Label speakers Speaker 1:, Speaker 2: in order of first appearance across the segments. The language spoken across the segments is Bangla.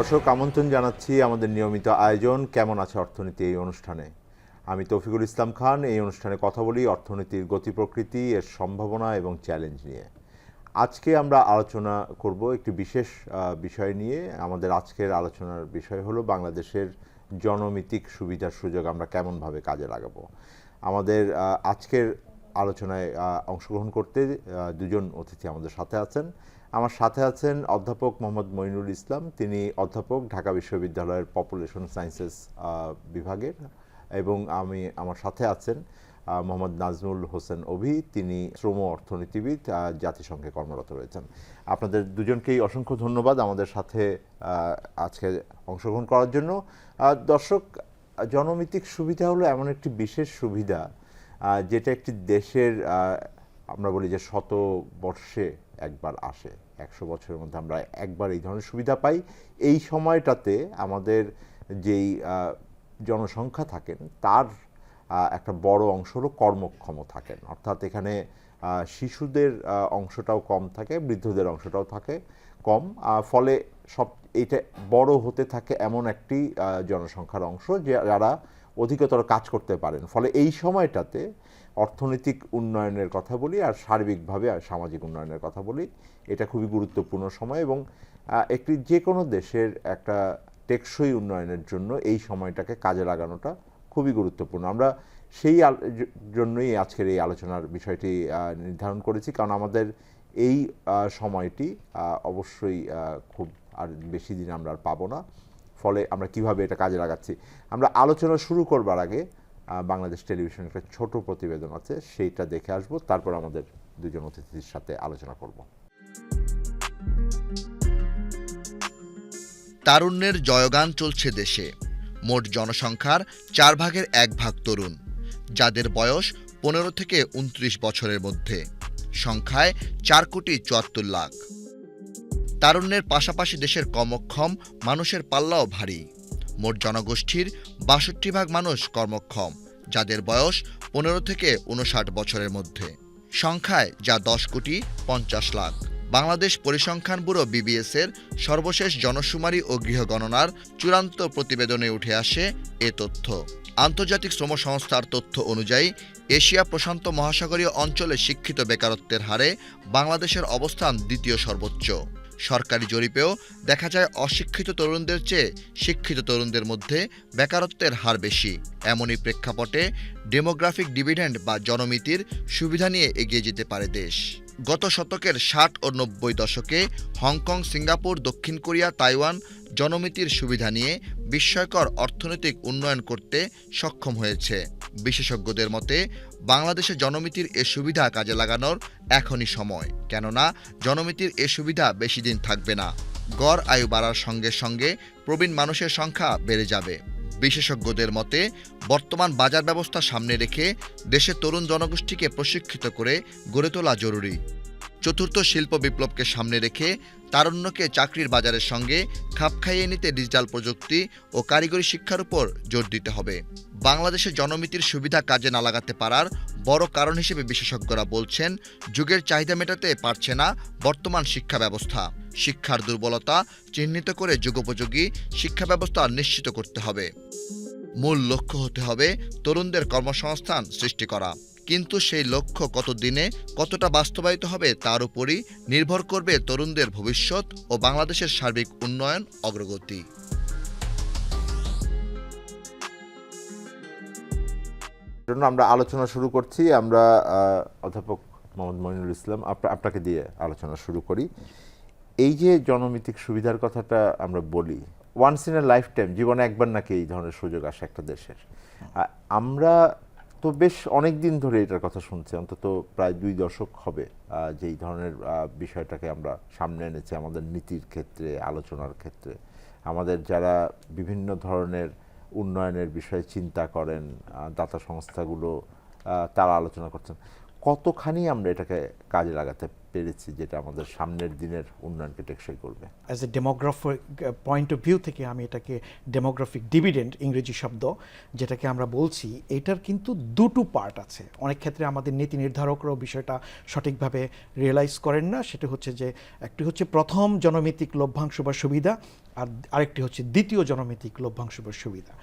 Speaker 1: দর্শক আমন্ত্রণ জানাচ্ছি আমাদের নিয়মিত আয়োজন কেমন আছে অর্থনীতি এই অনুষ্ঠানে। আমি তৌফিকুল ইসলাম খান। এই অনুষ্ঠানে কথা বলি অর্থনীতির গতি প্রকৃতি, এর সম্ভাবনা এবং চ্যালেঞ্জ নিয়ে। আজকে আমরা আলোচনা করব একটি বিশেষ বিষয় নিয়ে। আমাদের আজকের আলোচনার বিষয় হলো বাংলাদেশের জনমিতিক সুবিধার সুযোগ আমরা কেমনভাবে কাজে লাগাবো। আমাদের আজকের আলোচনায় অংশগ্রহণ করতে দুজন অতিথি আমাদের সাথে আছেন। আমার সাথে আছেন অধ্যাপক মোহাম্মদ মঈনুল ইসলাম, তিনি অধ্যাপক ঢাকা বিশ্ববিদ্যালয়ের পপুলেশন সায়েন্সেস বিভাগের, এবং আমার সাথে আছেন মোহাম্মদ নাজমুল হোসেন অভি, তিনি শ্রম অর্থনীতিবিদ, জাতিসংঘে কর্মরত রয়েছেন। আপনাদের দুজনকেই অসংখ্য ধন্যবাদ আমাদের সাথে আজকে অংশগ্রহণ করার জন্য। দর্শক, জনমিতিক সুবিধা হলো এমন একটি বিশেষ সুবিধা যেটা একটি দেশের, আমরা বলি যে শতবর্ষে একবার আসে, 100 বছরের মধ্যে আমরা একবার এই ধরনের সুবিধা পাই। এই সময়টাতে আমাদের যেই জনসংখ্যা থাকেন তার একটা বড় অংশ হলো কর্মক্ষম থাকেন, অর্থাৎ এখানে শিশুদের অংশটাও কম থাকে, বৃদ্ধদের অংশটাও থাকে কম, ফলে এইটা বড় হতে থাকে এমন একটি জনসংখ্যার অংশ যারা অধিকতর কাজ করতে পারেন। ফলে এই সময়টাতে অর্থনৈতিক উন্নয়নের কথা বলি আর সার্বিকভাবে সামাজিক উন্নয়নের কথা বলি, এটা খুবই গুরুত্বপূর্ণ সময়, এবং একটি যে কোনো দেশের একটা টেকসই উন্নয়নের জন্য এই সময়টাকে কাজে লাগানোটা খুবই গুরুত্বপূর্ণ। আমরা সেই জন্যই আজকের এই আলোচনার বিষয়টি নির্ধারণ করেছি, কারণ আমাদের এই সময়টি অবশ্যই খুব আর বেশি দিন আমরা আর পাবো না। ফলে আমরা কিভাবে এটা কাজে লাগাচ্ছি, আমরা আলোচনা শুরু করবার আগে বাংলাদেশ টেলিভিশনের একটা ছোট প্রতিবেদন আছে, সেইটা দেখে আসবো, তারপর আমাদের দুজন অতিথির সাথে আলোচনা করব।
Speaker 2: তারুণ্যের জয়গান চলছে দেশে। মোট জনসংখ্যার 4 ভাগের 1 ভাগ তরুণ, যাদের বয়স 15 থেকে 29 বছরের মধ্যে। সংখ্যায় 4,74,00,000। তারুণ্যের পাশাপাশি দেশের কর্মক্ষম মানুষের পাল্লাও ভারী। মোট জনগোষ্ঠীর 62 ভাগ মানুষ কর্মক্ষম, যাদের বয়স 15 থেকে 59 বছরের মধ্যে। সংখ্যায় যা 10,50,00,000। বাংলাদেশ পরিসংখ্যান ব্যুরো BBS-এর সর্বশেষ জনশুমারি ও গৃহগণনার চূড়ান্ত প্রতিবেদনে উঠে আসে এ তথ্য। আন্তর্জাতিক শ্রম সংস্থার তথ্য অনুযায়ী এশিয়া প্রশান্ত মহাসাগরীয় অঞ্চলে শিক্ষিত বেকারত্বের হারে বাংলাদেশের অবস্থান দ্বিতীয় সর্বোচ্চ। সরকারি জরিপেও দেখা যায় অশিক্ষিত তরুণদের চেয়ে শিক্ষিত তরুণদের মধ্যে বেকারত্বের হার বেশি। এমনই প্রেক্ষাপটে ডেমোগ্রাফিক ডিভিডেন্ড বা জনমিতির সুবিধা নিয়ে এগিয়ে যেতে পারে দেশ। গত শতকের 60 ও 90 দশকে হংকং, সিঙ্গাপুর, দক্ষিণ কোরিয়া, তাইওয়ান জনমিতির সুবিধা নিয়ে বিস্ময়কর অর্থনৈতিক উন্নয়ন করতে সক্ষম হয়েছে। বিশেষজ্ঞদের মতে বাংলাদেশে জনমিতির এ সুবিধা কাজে লাগানোর এখনই সময়, কেননা জনমিতির এ সুবিধা বেশি দিন থাকবে না। গড় আয়ু বাড়ার সঙ্গে সঙ্গে প্রবীণ মানুষের সংখ্যা বেড়ে যাবে। বিশেষজ্ঞদের মতে বর্তমান বাজার ব্যবস্থা সামনে রেখে দেশের তরুণ জনগোষ্ঠীকে প্রশিক্ষিত করে গড়ে তোলা জরুরি। চতুর্থ শিল্প বিপ্লবকে সামনে রেখে তারুণ্যকে চাকরির বাজারের সঙ্গে খাপ খাইয়ে নিতে ডিজিটাল প্রযুক্তি ও কারিগরি শিক্ষার উপর জোর দিতে হবে। বাংলাদেশে জনমিতির সুবিধা কাজে না লাগাতে পারার বড় কারণ হিসেবে বিশেষজ্ঞরা বলছেন, যুগের চাহিদা মেটাতে পারছে না বর্তমান শিক্ষা ব্যবস্থা। শিক্ষার দুর্বলতা চিহ্নিত করে যুগোপযোগী শিক্ষা ব্যবস্থা নিশ্চিত করতে হবে। মূল লক্ষ্য হতে হবে তরুণদের কর্মসংস্থান সৃষ্টি করা, কিন্তু সেই লক্ষ্য কত দিনে কতটা বাস্তবায়িত হবে তার উপরই নির্ভর করবে তরুণদের ভবিষ্যৎ ও বাংলাদেশের সার্বিক উন্নয়ন অগ্রগতি।
Speaker 1: জন্য আমরা আলোচনা শুরু করছি। আমরা অধ্যাপক মোহাম্মদ মঈনুল ইসলাম, আপনাকে দিয়ে আলোচনা শুরু করি। এই যে জনমিতিক সুবিধার কথাটা আমরা বলি, once in a lifetime, জীবনে একবার নাকি এই ধরনের সুযোগ আসে একটা দেশের। আমরা তো বেশ অনেক দিন ধরে এটার কথা শুনছি, অন্তত প্রায় 2 দশক হবে যে এই ধরনের বিষয়টাকে আমরা সামনে এনেছি আমাদের নীতির ক্ষেত্রে, আলোচনার ক্ষেত্রে। আমাদের যারা বিভিন্ন ধরনের উন্নয়নের বিষয়ে চিন্তা করেন, দাতা সংস্থাগুলো, তারা আলোচনা করছেন। কতখানি আমরা এটাকে কাজে লাগাতে পেরেছি যেটা আমাদের সামনের দিনের উন্নয়নকে টেকসই করবে?
Speaker 3: As a demographic point of view থেকে আমি এটাকে ডেমোগ্রাফিক ডিভিডেন্ড, ইংরেজি শব্দ যেটাকে আমরা বলছি, এটার কিন্তু দুটো পার্ট আছে। অনেক ক্ষেত্রে আমাদের নীতি নির্ধারকরাও বিষয়টা সঠিকভাবে রিয়েলাইজ করেন না। সেটা হচ্ছে যে একটি হচ্ছে প্রথম জনমিতিক লভ্যাংশ বা সুবিধা, আর আরেকটি হচ্ছে দ্বিতীয় জনমিতিক লভ্যাংশ বা সুবিধা।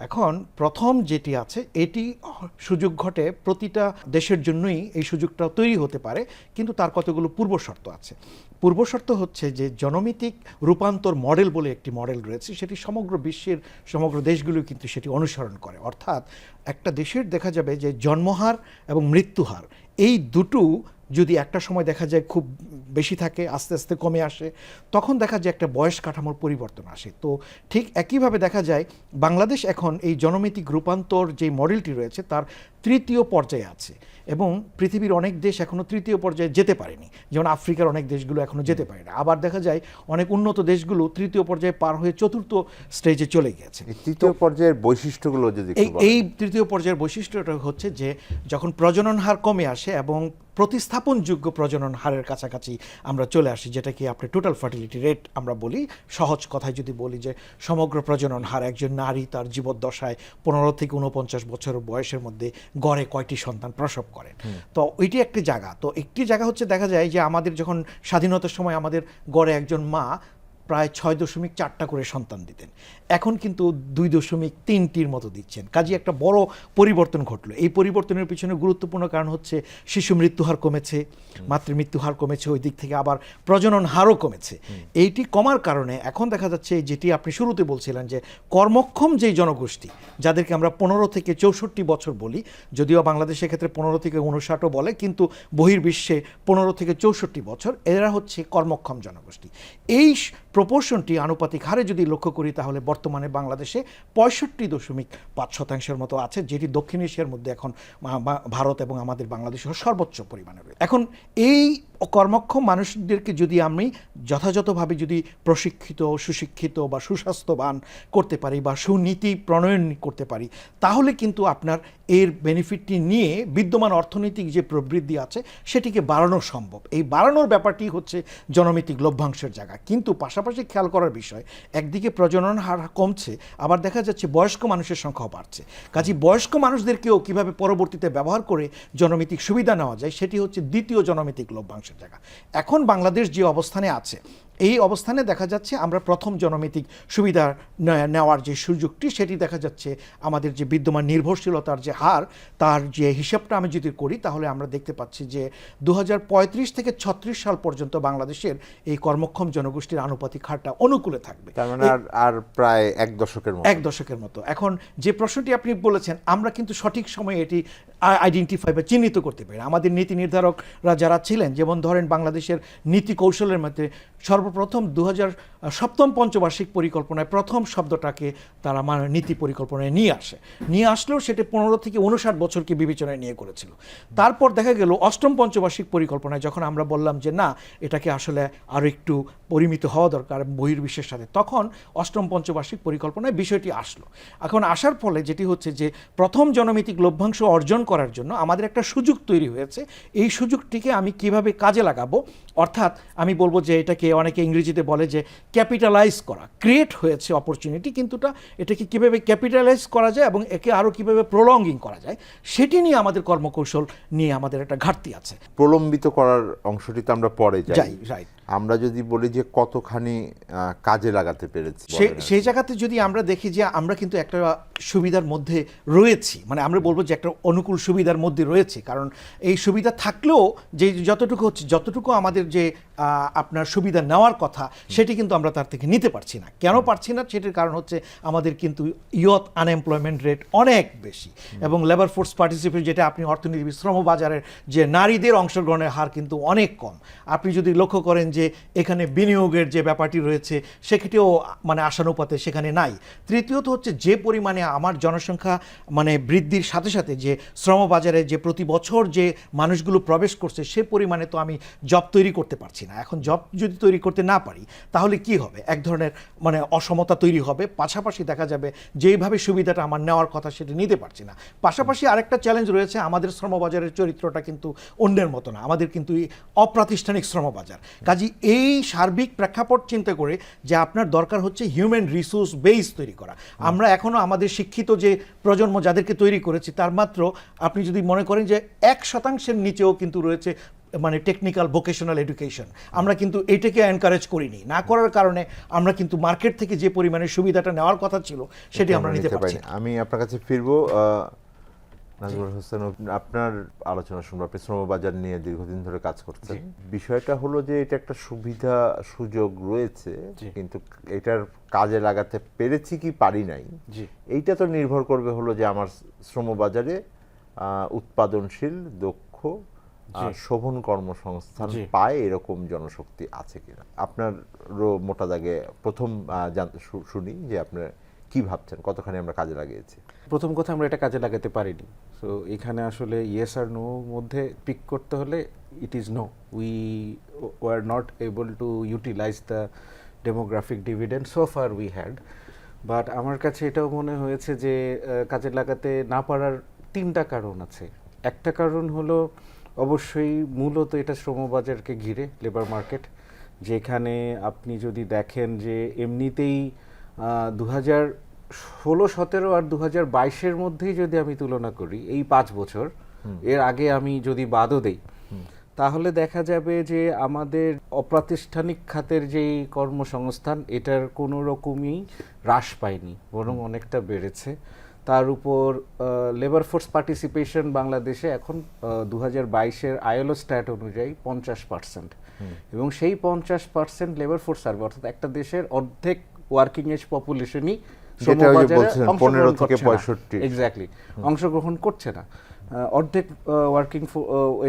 Speaker 3: এখন প্রথম যেটি আছে এটি সুযোগ ঘটে প্রতিটা দেশের জন্যই এই সুযোগটা তৈরি হতে পারে, কিন্তু তার কতগুলো পূর্বশর্ত আছে। পূর্বশর্ত হচ্ছে যে জনমিতিক রূপান্তর মডেল বলে একটি মডেল রয়েছে, সেটি সমগ্র বিশ্বের সমগ্র দেশগুলো কিন্তু সেটি অনুসরণ করে। অর্থাৎ একটা দেশের দেখা যাবে যে জন্মহার এবং মৃত্যুহার এই দুটো যদি একটা সময় দেখা যায় খুব বেশি থাকে, আস্তে আস্তে কমে আসে, তখন দেখা যায় একটা বয়স কাঠামোর পরিবর্তন আসে। তো ঠিক একইভাবে দেখা যায় বাংলাদেশ এখন এই জনমিতিক রূপান্তর যে মডেলটি রয়েছে তার তৃতীয় পর্যায়ে আছে, এবং পৃথিবীর অনেক দেশ এখনও তৃতীয় পর্যায়ে যেতে পারেনি, যেমন আফ্রিকার অনেক দেশগুলো এখনও যেতে পারে না। আবার দেখা যায় অনেক উন্নত দেশগুলো তৃতীয় পর্যায়ে পার হয়ে চতুর্থ স্টেজে চলে গেছে।
Speaker 1: এই তৃতীয় পর্যায়ের বৈশিষ্ট্যগুলো যদি একটু বলেন।
Speaker 3: এই তৃতীয় পর্যায়ের বৈশিষ্ট্যটা হচ্ছে যে যখন প্রজনন হার কমে আসে এবং প্রতিস্থাপনযোগ্য প্রজনন হারের কাছাকাছি আমরা চলে আসি, যেটাকে আপনি টোটাল ফার্টিলিটি রেট আমরা বলি। সহজ কথায় যদি বলি যে সমগ্র প্রজনন হার, একজন নারী তার জীবদ্দশায় 15 থেকে 49 বছর বয়সের মধ্যে গড়ে কয়টি সন্তান প্রসব করেন। তো ওইটি একটি জায়গা। তো একটি জায়গা হচ্ছে দেখা যায় যে আমাদের যখন স্বাধীনতার সময় আমাদের গড়ে একজন মা প্রায় 6.4টা করে সন্তান দিতেন, এখন কিন্তু 2.3টির মতো দিচ্ছেন। কাজে একটা বড় পরিবর্তন ঘটলো। এই পরিবর্তনের পিছনে গুরুত্বপূর্ণ কারণ হচ্ছে শিশু মৃত্যুহার কমেছে, মাতৃমৃত্যুহার কমেছে, ওই দিক থেকে আবার প্রজনন হারও কমেছে। এইটি কমার কারণে এখন দেখা যাচ্ছে যেটি আপনি শুরুতে বলছিলেন যে কর্মক্ষম যেই জনগোষ্ঠী, যাদেরকে আমরা 15 থেকে 64 বছর বলি, যদিও বাংলাদেশের ক্ষেত্রে 15 থেকে 59ও বলে, কিন্তু বহির্বিশ্বে 15 থেকে 64 বছর, এরা হচ্ছে কর্মক্ষম জনগোষ্ঠী। এই প্রপোর্শনটি আনুপাতিক হারে যদি লক্ষ্য করি তাহলে বর্তমানে বাংলাদেশে 65.5% মতো আছে, যেটি দক্ষিণ এশিয়ার মধ্যে এখন ভারত এবং আমাদের বাংলাদেশের সর্বোচ্চ পরিমাণে রয়েছে। এখন এই কর্মক্ষম মানুষদেরকে যদি আমি যথাযথভাবে যদি প্রশিক্ষিত, সুশিক্ষিত বা সুস্বাস্থ্যবান করতে পারি বা সুনীতি প্রণয়ন করতে পারি, তাহলে কিন্তু আপনার এর বেনিফিটটি নিয়ে বিদ্যমান অর্থনৈতিক যে প্রবৃদ্ধি আছে সেটিকে বাড়ানো সম্ভব। এই বাড়ানোর ব্যাপারটি হচ্ছে জনমিতিক লভ্যাংশের জায়গা। কিন্তু পাশাপাশি খেয়াল করার বিষয়, একদিকে প্রজনন হার কমছে, আবার দেখা যাচ্ছে বয়স্ক মানুষের সংখ্যাও বাড়ছে। কাজেই বয়স্ক মানুষদেরকেও কিভাবে পরবর্তীতে ব্যবহার করে জনমিতিক সুবিধা নেওয়া যায়, সেটি হচ্ছে দ্বিতীয় জনমিতিক লভ্যাংশের জায়গা। এখন বাংলাদেশ যে অবস্থানে আছে, এই অবস্থানে দেখা যাচ্ছে আমরা প্রথম জনমিতিক সুবিধা নেওয়ার যে সুযোগটি, সেটি দেখা যাচ্ছে আমাদের যে বিদ্যমান নির্ভরশীলতার যে হার, তার যে হিসাবটা আমি যদি করি তাহলে আমরা দেখতে পাচ্ছি যে 2035 থেকে 36 সাল পর্যন্ত বাংলাদেশের এই কর্মক্ষম জনগোষ্ঠীর আনুপাতিক হারটা অনুকূলে থাকবে।
Speaker 1: তার মানে আর প্রায় এক দশকের মতো।
Speaker 3: এখন যে প্রশ্নটি আপনি বলেছেন, আমরা কিন্তু সঠিক সময়ে এটি আইডেন্টিফাই বা চিহ্নিত করতে পারি। আমাদের নীতি নির্ধারকরা যারা ছিলেন, যেমন ধরেন বাংলাদেশের নীতি কৌশলের মধ্যে সর্বপ্রথম 2007ম পঞ্চবার্ষিক পরিকল্পনায় প্রথম শব্দটাকে তারা নীতি পরিকল্পনায় নিয়ে আসলেও সেটা 15 থেকে 59 বছরকে বিবেচনায় নিয়ে করেছিল। তারপর দেখা গেল 8ম পঞ্চবার্ষিক পরিকল্পনায় যখন আমরা বললাম যে না, এটাকে আসলে আরও একটু পরিমিত হওয়া দরকার বহির্বিশ্বের সাথে, তখন 8ম পঞ্চবার্ষিক পরিকল্পনায় বিষয়টি আসলো। এখন আসার ফলে যেটি হচ্ছে যে প্রথম জনমিতিক লভ্যাংশ অর্জন করার জন্য আমাদের একটা সুযোগ তৈরি হয়েছে। এই সুযোগটিকে আমি কিভাবে কাজে লাগাবো, অর্থাৎ আমি বলবো যে এটাকে অনেকে ইংরেজিতে বলে যে ক্যাপিটালাইজ করা, ক্রিয়েট হয়েছে অপরচুনিটি, কিন্তু এটাকে কীভাবে ক্যাপিটালাইজ করা যায় এবং একে আরও কীভাবে প্রলঙ্গিং করা যায়, সেটি নিয়ে আমাদের কর্মকৌশল নিয়ে আমাদের একটা ঘাটতি আছে।
Speaker 1: প্রলম্বিত করার অংশটি তো আমরা পরে যাই।
Speaker 3: রাইট।
Speaker 1: আমরা যদি বলি যে কতখানি কাজে লাগাতে পেরেছি,
Speaker 3: সেই জায়গাতে যদি আমরা দেখি যে আমরা কিন্তু একটা সুবিধার মধ্যে রয়েছি, মানে আমরা বলবো যে একটা অনুকূল সুবিধার মধ্যে রয়েছে। কারণ এই সুবিধা থাকলেও যে যতটুকু আমাদের যে আপনার সুবিধা নেওয়ার কথা, সেটি কিন্তু আমরা তার থেকে নিতে পারছি না। কেন পারছি না, সেটির কারণ হচ্ছে আমাদের কিন্তু ইয়থ আনএমপ্লয়মেন্ট রেট অনেক বেশি, এবং লেবার ফোর্স পার্টিসিপেশন, যেটা আপনি অর্থনীতি শ্রমবাজারের যে নারীদের অংশগ্রহণের হার কিন্তু অনেক কম। আপনি যদি লক্ষ্য করেন যে এখানে বিনিয়োগের যে ব্যাপারটি রয়েছে সেটিও মানে আশানুপাতে সেখানে নাই। তৃতীয়ত হচ্ছে যে পরিমাণে আমার জনসংখ্যা মানে বৃদ্ধির সাথে সাথে যে শ্রমবাজারে যে প্রতি বছর যে মানুষগুলো প্রবেশ করছে, সে পরিমাণে তো আমি জব তৈরি করতে পারছি না। এখন জব যদি তৈরি করতে না পারি তাহলে কি হবে, এক ধরনের মানে অসমতা তৈরি হবে। পাশাপাশি দেখা যাবে যেইভাবে সুবিধাটা আমার নেওয়ার কথা সেটা নিতে পারছি না। পাশাপাশি আরেকটা চ্যালেঞ্জ রয়েছে, আমাদের শ্রমবাজারের চরিত্রটা কিন্তু অন্যের মতো না, আমাদের কিন্তু অপ্রাতিষ্ঠানিক শ্রমবাজার। কাজী এই সার্বিক প্রেক্ষাপট চিন্তা করে যে আপনার দরকার হচ্ছে হিউম্যান রিসোর্স বেস তৈরি করা। আমরা এখনও আমাদের শিক্ষিত যে প্রজন্ম যাদেরকে তৈরি করেছি তার মাত্র আপনি যদি মনে করেন যে 1% নিচেও কিন্তু রয়েছে মানে টেকনিক্যাল ভোকেশনাল এডুকেশন, আমরা কিন্তু এটাকে এনকারেজ করিনি। না করার কারণে আমরা কিন্তু মার্কেট থেকে যে পরিমাণে সুবিধাটা নেওয়ার কথা ছিল সেটি আমরা নিতে পারছি না।
Speaker 1: আমি আপনার কাছে ফিরবো। নাজমুল হোসেন, আপনার আলোচনা শুনবো। আপনি শ্রমবাজার নিয়ে দীর্ঘদিন ধরে কাজ করছেন। বিষয়টা হলো যে এটা একটা সুবিধা সুযোগ রয়েছে, কিন্তু এটার কাজে লাগাতে পেরেছি কি পারি নাই, এইটা তো নির্ভর করবে হলো যে আমার শ্রমবাজারে উৎপাদনশীল, দক্ষ, শোভন কর্মসংস্থান পায় এরকম জনশক্তি আছে কিনা। আপনারও মোটা দাগে প্রথম শুনি যে আপনার কি ভাবছেন, কতখানি আমরা কাজে লাগিয়েছি।
Speaker 4: প্রথম কথা, আমরা এটা কাজে লাগাতে পারিনি। সো এখানে আসলে ইয়েস আর নো মধ্যে পিক করতে হলে it is no. We were not able to utilize the demographic dividend so far we had. But আমার কাছে এটাও মনে হয়েছে যে কাজে লাগাতে না পারার তিনটা কারণ আছে। একটা কারণ হলো অবশ্যই মূলত এটা শ্রমবাজারকে ঘিরে, লেবার মার্কেট, যেখানে আপনি যদি দেখেন যে এমনিতেই 2016-17 আর 2022-এর মধ্যেই যদি আমি তুলনা করি, এই 5 বছর, এর আগে আমি যদি বাদও দেই, তাহলে দেখা যাবে যে আমাদের অপ্রাতিষ্ঠানিক খাতের যেই কর্মসংস্থান এটার কোনো রকমই হ্রাস পায়নি, বরং অনেকটা বেড়েছে। তার উপর লেবার ফোর্স পার্টিসিপেশন বাংলাদেশে এখন 2022-এর আইএলও স্ট্যাট অনুযায়ী 50%, এবং সেই 50% লেবার ফোর্স সার্ভে, অর্থাৎ একটা দেশের অর্ধেক ওয়ার্কিং এজ পপুলেশনই এক্স্যাক্টলি অংশগ্রহণ করছে না, অর্ধেক ওয়ার্কিং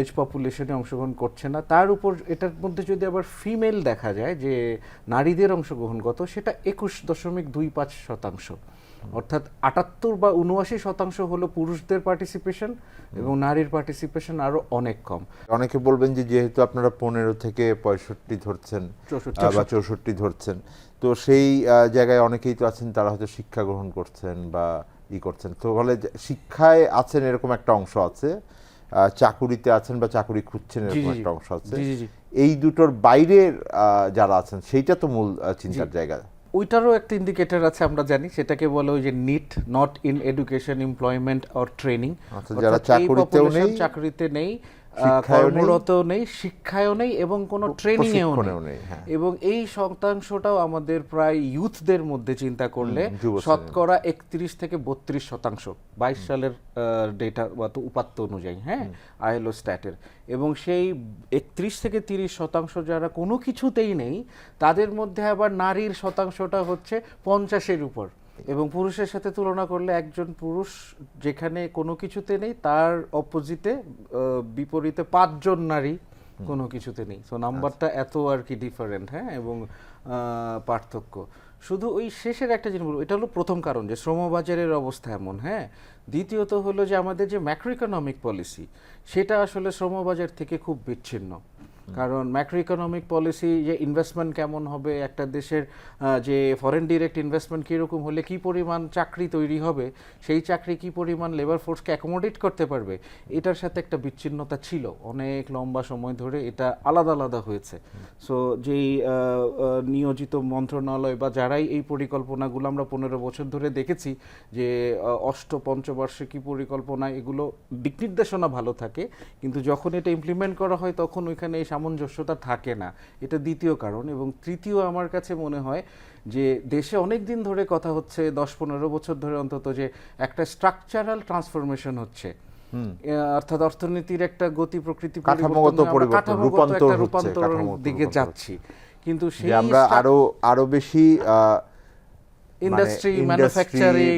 Speaker 4: এজ পপুলেশনে অংশগ্রহণ করছে না। তার উপর এটার মধ্যে যদি আবার ফিমেল দেখা যায় যে নারীদের অংশগ্রহণ কত, সেটা 21.25%, অর্থাৎ 78 বা 79% হলো পুরুষদের পার্টিসিপেশন এবং নারীর পার্টিসিপেশন আরো অনেক কম।
Speaker 1: অনেকে বলবেন যে যেহেতু আপনারা 15 থেকে 65 ধরছেন বা 64 ধরছেন, তো সেই জায়গায় অনেকেই তো আছেন তারা হয়তো শিক্ষা গ্রহণ করছেন বা করছেন, তো বলে শিক্ষায় আছেন এরকম একটা অংশ আছে, চাকুরিতে আছেন বা চাকুরি খুঁজছেন এরকম একটা অংশ আছে। এই দুটোর বাইরের যারা আছেন সেইটা তো মূল চিন্তার জায়গা।
Speaker 4: ওইটারও একটা ইন্ডিকেটর আছে, আমরা জানি, সেটাকে বলে ওই যে NEET, not in education, employment or training.
Speaker 1: যারা চাকরিতেও নেই,
Speaker 4: চাকরিতে নেই, কর্মরত নেই, শিক্ষায়ও নেই এবং কোনো ট্রেনিংয়েও নেই। এবং এই শতাংশটাও আমাদের প্রায় ইউথদের মধ্যে চিন্তা করলে শতকরা 31 থেকে 32%, 22 সালের ডেটা বা উপাত্ত অনুযায়ী, হ্যাঁ, আইএলও স্ট্যাটের। এবং সেই 31 থেকে 30% যারা কোনো কিছুতেই নেই, তাদের মধ্যে আবার নারীর শতাংশটা হচ্ছে 50-এর উপর, এবং পুরুষের সাথে তুলনা করলে একজন পুরুষ যেখানে কোনো কিছুতে নেই, তার অপোজিটে বিপরীতে 5 জন নারী কোনো কিছুতে নেই। সো নাম্বারটা এত আর কি ডিফারেন্ট, হ্যাঁ, এবং পার্থক্য। শুধু ওই শেষের একটা জিনিস বলবো, এটা হলো প্রথম কারণ যে শ্রমবাজারের অবস্থা এমন, হ্যাঁ। দ্বিতীয়ত হলো যে আমাদের যে ম্যাক্রো ইকোনমিক পলিসি, সেটা আসলে শ্রমবাজার থেকে খুব বিচ্ছিন্ন। কারণ ম্যাক্রো ইকোনমিক পলিসি, যে ইনভেস্টমেন্ট কেমন হবে একটা দেশের, যে ফরেন ডিরেক্ট ইনভেস্টমেন্ট কীরকম হলে কী পরিমাণ চাকরি তৈরি হবে, সেই চাকরি কী পরিমাণ লেবার ফোর্সকে অ্যাকোমোডেট করতে পারবে, এটার সাথে একটা বিচ্ছিন্নতা ছিল অনেক লম্বা সময় ধরে। এটা আলাদা আলাদা হয়েছে। সো যেই নিয়োজিত মন্ত্রণালয় বা যারাই এই পরিকল্পনাগুলো আমরা 15 বছর ধরে দেখেছি, যে পঞ্চবার্ষিকী পরিকল্পনা, এগুলো দিক নির্দেশনা ভালো থাকে, কিন্তু যখন এটা ইমপ্লিমেন্ট করা হয় তখন ওইখানে এই সামঞ্জস্যতা থাকে না। এটা দ্বিতীয় কারণ। এবং তৃতীয়, আমার কাছে মনে হয় যে দেশে অনেক দিন ধরে কথা হচ্ছে, 10-15 বছর ধরে অন্তত, যে একটা স্ট্রাকচারাল ট্রান্সফরমেশন হচ্ছে, অর্থাৎ অর্থনীতির একটা গতি প্রকৃতি রূপান্তর দিকে যাচ্ছি। কিন্তু সেই
Speaker 1: আমরা আরো বেশি
Speaker 4: ইন্ডাস্ট্রি, ম্যানুফ্যাকচারিং,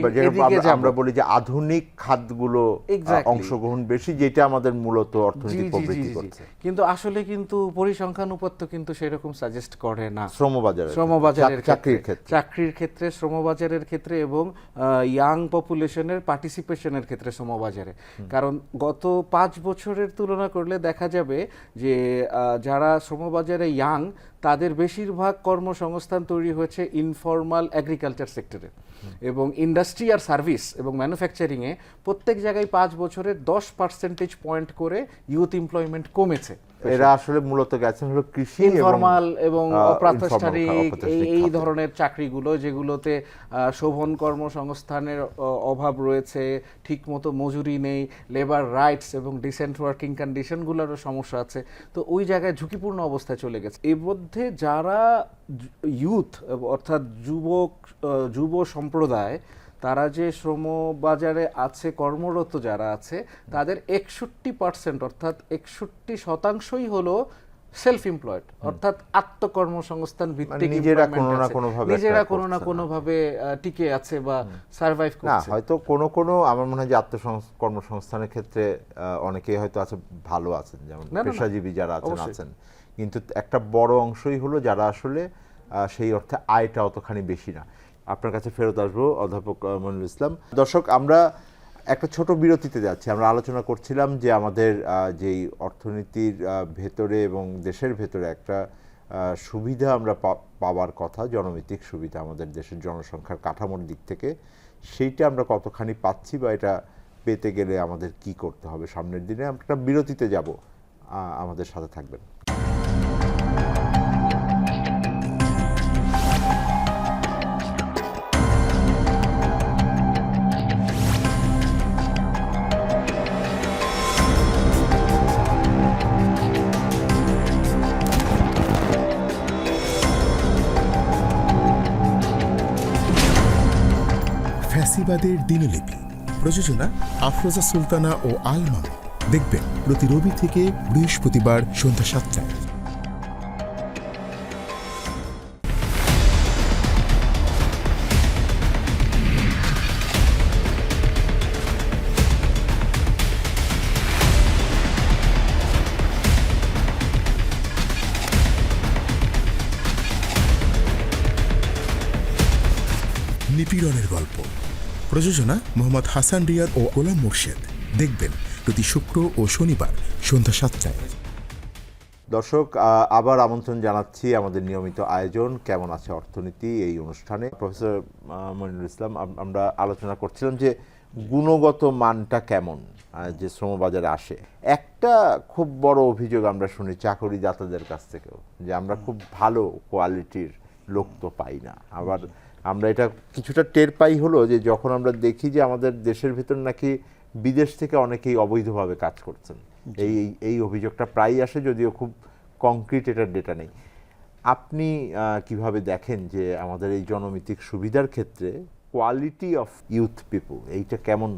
Speaker 1: আমরা বলি যে আধুনিক খাতগুলো অংশগ্রহণ বেশি, যেটা আমাদের মূলত অর্থনীতি প্রবৃদ্ধি করছে।
Speaker 4: কিন্তু আসলে কিন্তু পরিসংখ্যানুপাত্য কিন্তু সেরকম সাজেস্ট করে না
Speaker 1: শ্রমবাজারের
Speaker 4: চাকরির ক্ষেত্রে, শ্রমবাজারের ক্ষেত্রে, এবং ইয়াং পপুলেশনের পার্টিসিপেশনের ক্ষেত্রে শ্রমবাজারে। কারণ গত 5 বছরের তুলনা করলে দেখা যাবে যে যারা শ্রমবাজারে ইয়াং, তাদের বেশিরভাগ কর্মসংস্থান তৈরি হয়েছে ইনফর্মাল এগ্রিকালচার সেক্টরে, এবং ইন্ডাস্ট্রি আর সার্ভিস এবং ম্যানুফ্যাকচারিংয়ে প্রত্যেক জায়গায় 5 বছরে 10 পার্সেন্টেজ পয়েন্ট করে ইউথ এমপ্লয়মেন্ট কমেছে।
Speaker 1: এরা আসলে মূলত গেছেন হলো কৃষি
Speaker 4: ইনফরমাল এবং অপ্রাতিষ্ঠানিক
Speaker 1: অপ্রাতিষ্ঠানিক
Speaker 4: এই
Speaker 1: খাতে।
Speaker 4: ধরনের চাকরিগুলো যেগুলোতে শোভন কর্মসংস্থানের অভাব রয়েছে, ঠিকমতো মজুরি নেই, লেবার রাইটস এবং ডিসেন্ট ওয়ার্কিং কন্ডিশনগুলোরও সমস্যা আছে। তো ওই জায়গায় ঝুঁকিপূর্ণ অবস্থায় চলে গেছে। এর মধ্যে যারা ইউথ অর্থাৎ যুব সম্প্রদায়, তারা যে শ্রম বাজারে আছে, কর্মরত যারা আছে, তাদের 61% অর্থাৎ 61%ই হলো সেলফ এমপ্লয়েড, অর্থাৎ আত্মকর্মসংস্থান ভিত্তিক
Speaker 1: নিজেরা
Speaker 4: employment
Speaker 1: কোনো না
Speaker 4: আছে।
Speaker 1: কোনোভাবে
Speaker 4: নিজেরা
Speaker 1: একটা
Speaker 4: কোনো না
Speaker 1: করছে,
Speaker 4: কোনোভাবে টিকে আছে বা সার্ভাইভ
Speaker 1: না
Speaker 4: করছে।
Speaker 1: হয়তো কোনো আমার মনে হয় যে কর্মসংস্থানের ক্ষেত্রে অনেকেই হয়তো আছে ভালো আছেন, যেমন
Speaker 4: না, না,
Speaker 1: পেশাজীবী যারা আছেন
Speaker 4: অবশ্যই।
Speaker 1: আছেন, কিন্তু একটা বড় অংশই হলো যারা আসলে সেই অর্থে আয়টা অতখানি বেশি না। আপনার কাছে ফেরত আসবো অধ্যাপক মনিরুল ইসলাম। দর্শক, আমরা একটা ছোট বিরতিতে যাচ্ছি। আমরা আলোচনা করছিলাম যে আমাদের যেই অর্থনীতির ভেতরে এবং দেশের ভেতরে একটা সুবিধা আমরা পাওয়ার কথা, জনভিত্তিক সুবিধা আমাদের দেশের জনসংখ্যার কাঠামোর দিক থেকে, সেইটা আমরা কতখানি পাচ্ছি বা এটা পেতে গেলে আমাদের কি করতে হবে সামনের দিনে। আমরা একটা বিরতিতে যাব, আমাদের সাথে থাকবেন।
Speaker 5: ফ্যাসিবাদের দিনলিপি, প্রযোজনা আফরোজা সুলতানা ও আল মামুন। দেখবেন প্রতি রবি থেকে বৃহস্পতিবার সন্ধ্যা 7টায়। নিপীড়নের গল্প, প্রযোজনা মোহাম্মদ হাসান রিয়াদ ও গোলাম মোর্শেদ। দেখবেন প্রতি শুক্র ও শনিবার সন্ধ্যা 7টায়।
Speaker 1: দর্শক, আবার আমন্ত্রণ জানাচ্ছি আমাদের নিয়মিত আয়োজন কেমন আছে অর্থনীতি এই অনুষ্ঠানে। প্রফেসর মনিরুল ইসলাম, আমরা আলোচনা করছিলাম যে গুণগত মানটা কেমন যে শ্রমবাজারে আসে। একটা খুব বড় অভিযোগ আমরা শুনি চাকরিদাতাদের কাছ থেকেও, যে আমরা খুব ভালো কোয়ালিটির লোক তো পাই না। আবার আমরা এটা কিছুটা টের পাই হলো যে যখন আমরা দেখি যে আমাদের দেশের ভিতর নাকি বিদেশ থেকে অনেকেই অবৈধভাবে কাজ করছেন। এই অভিযোগটা প্রায়ই আসে, যদিও খুব কংক্রিট এটার ডেটা নেই। আপনি কিভাবে দেখেন যে আমাদের এই জনমিতিক সুবিধার ক্ষেত্রে কোয়ালিটি অফ ইউথ পিপল এইটা কেমন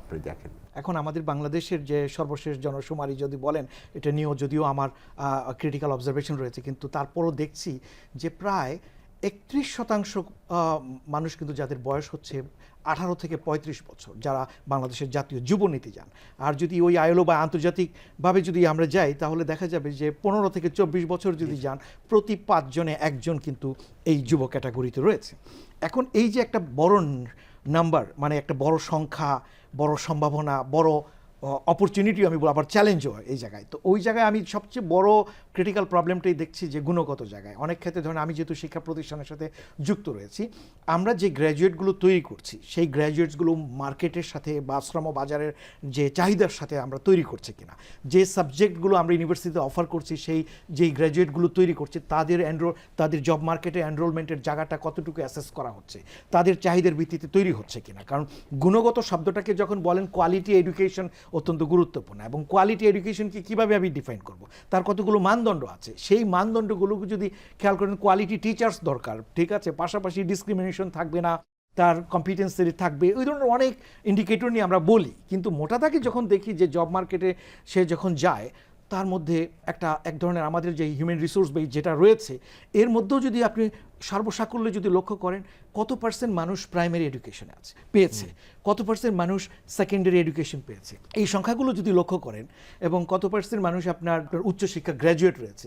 Speaker 1: আপনি দেখেন?
Speaker 3: এখন আমাদের বাংলাদেশের যে সর্বশেষ জনশুমারি যদি বলেন, এটা নিয়েও যদিও আমার ক্রিটিক্যাল অবজারভেশন রয়েছে, কিন্তু তারপরও দেখছি যে প্রায় 31% মানুষ কিন্তু যাদের বয়স হচ্ছে 18 থেকে 35 বছর, যারা বাংলাদেশের জাতীয় যুবনীতি যান। আর যদি ওই আইএলও বা আন্তর্জাতিকভাবে যদি আমরা যাই, তাহলে দেখা যাবে যে 15 থেকে 24 বছর যদি যান, প্রতি 5 জনে একজন কিন্তু এই যুব ক্যাটাগরিতে রয়েছে। এখন এই যে একটা বড় নাম্বার, মানে একটা বড় সংখ্যা, বড় সম্ভাবনা, বড় অপরচুনিটি, আমি বলবো আবার চ্যালেঞ্জও হয় এই জায়গায়। তো ওই জায়গায় আমি সবচেয়ে বড় ক্রিটিক্যাল প্রবলেমটাই দেখছি যে গুণগত জায়গায়। অনেক ক্ষেত্রে ধরেন আমি যেহেতু শিক্ষা প্রতিষ্ঠানের সাথে যুক্ত রয়েছি, আমরা যে গ্র্যাজুয়েটগুলো তৈরি করছি, সেই গ্র্যাজুয়েটসগুলো মার্কেটের সাথে বা শ্রম বাজারের যে চাহিদার সাথে আমরা তৈরি করছি কিনা, যে সাবজেক্টগুলো আমরা ইউনিভার্সিটিতে অফার করছি, যেই গ্র্যাজুয়েটগুলো তৈরি করছি, তাদের জব মার্কেটে এনরোলমেন্টের জায়গাটা কতটুকু অ্যাসেস করা হচ্ছে, তাদের চাহিদার ভিত্তিতে তৈরি হচ্ছে কিনা। কারণ গুণগত শব্দটাকে যখন বলেন, কোয়ালিটি এডুকেশন অত্যন্ত গুরুত্বপূর্ণ। এবং কোয়ালিটি এডুকেশনকে কীভাবে আমি ডিফাইন করব, তার কতগুলো মানদণ্ড আছে। সেই মানদণ্ডগুলোকে যদি খেয়াল করেন, কোয়ালিটি টিচার্স দরকার, ঠিক আছে, পাশাপাশি ডিসক্রিমিনেশন থাকবে না, তার কম্পিটেন্সি থাকবে, ওই ধরনের অনেক ইন্ডিকেটর নিয়ে আমরা বলি। কিন্তু মোটা দাগে যখন দেখি যে জব মার্কেটে সে যখন যায়, তার মধ্যে এক ধরনের আমাদের যে হিউম্যান রিসোর্স বেস যেটা রয়েছে, এর মধ্যেও যদি আপনি সর্বসাকুল্যে যদি লক্ষ্য করেন, কত পার্সেন্ট মানুষ প্রাইমারি এডুকেশনে পেয়েছে, কত পার্সেন্ট মানুষ সেকেন্ডারি এডুকেশন পেয়েছে, এই সংখ্যাগুলো যদি লক্ষ্য করেন, এবং কত পার্সেন্ট মানুষ আপনার উচ্চশিক্ষা গ্র্যাজুয়েট রয়েছে,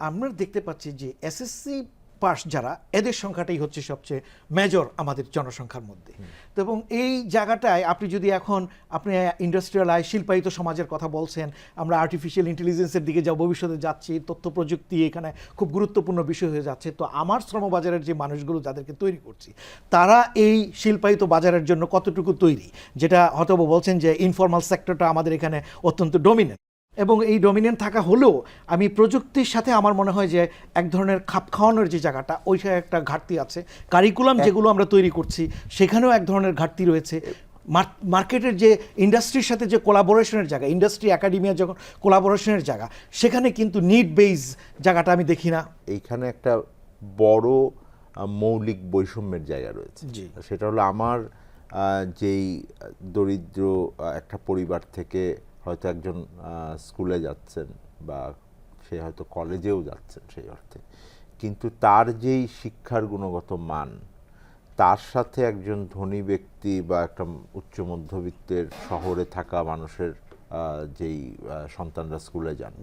Speaker 3: আমরা দেখতে পাচ্ছি যে এসএসসি পাস যারা, এদের সংখ্যাটাই হচ্ছে সবচেয়ে মেজর আমাদের জনসংখ্যার মধ্যে। তো এবং এই জায়গাটায় আপনি যদি আপনি ইন্ডাস্ট্রিয়ালাইজ শিল্পায়িত সমাজের কথা বলছেন, আমরা আর্টিফিশিয়াল ইন্টেলিজেন্সের দিকে যা ভবিষ্যতে যাচ্ছি, তথ্য প্রযুক্তি এখানে খুব গুরুত্বপূর্ণ বিষয় হয়ে যাচ্ছে। তো আমার শ্রমবাজারের যে মানুষগুলো যাদেরকে তৈরি করছি, তারা এই শিল্পায়িত বাজারের জন্য কতটুকু তৈরি, যেটা হয়তো বলছেন যে ইনফর্মাল সেক্টরটা আমাদের এখানে অত্যন্ত ডমিনেন্ট। এবং এই ডমিনেন্ট থাকা হলেও আমি প্রযুক্তির সাথে আমার মনে হয় যে এক ধরনের খাপ খাওয়ানোর যে জায়গাটা ওইটা একটা ঘাটতি আছে। কারিকুলাম যেগুলো আমরা তৈরি করছি সেখানেও এক ধরনের ঘাটতি রয়েছে। মার্কেটের যে ইন্ডাস্ট্রির সাথে যে কোলাবোরেশনের জায়গা, ইন্ডাস্ট্রি একাডেমিয়া যখন কোলাবোরেশনের জায়গা, সেখানে কিন্তু নিড বেইজ জায়গাটা আমি দেখি না।
Speaker 1: এইখানে একটা বড় মৌলিক বৈষম্যের জায়গা রয়েছে। সেটা হলো আমার যেই দরিদ্র একটা পরিবার থেকে হয়তো একজন স্কুলে যাচ্ছেন বা সে হয়তো কলেজেও যাচ্ছেন সেই অর্থে, কিন্তু তার যেই শিক্ষার গুণগত মান তার সাথে একজন ধনী ব্যক্তি বা একটা উচ্চ মধ্যবিত্তের শহরে থাকা মানুষের যেই সন্তানরা স্কুলে যান,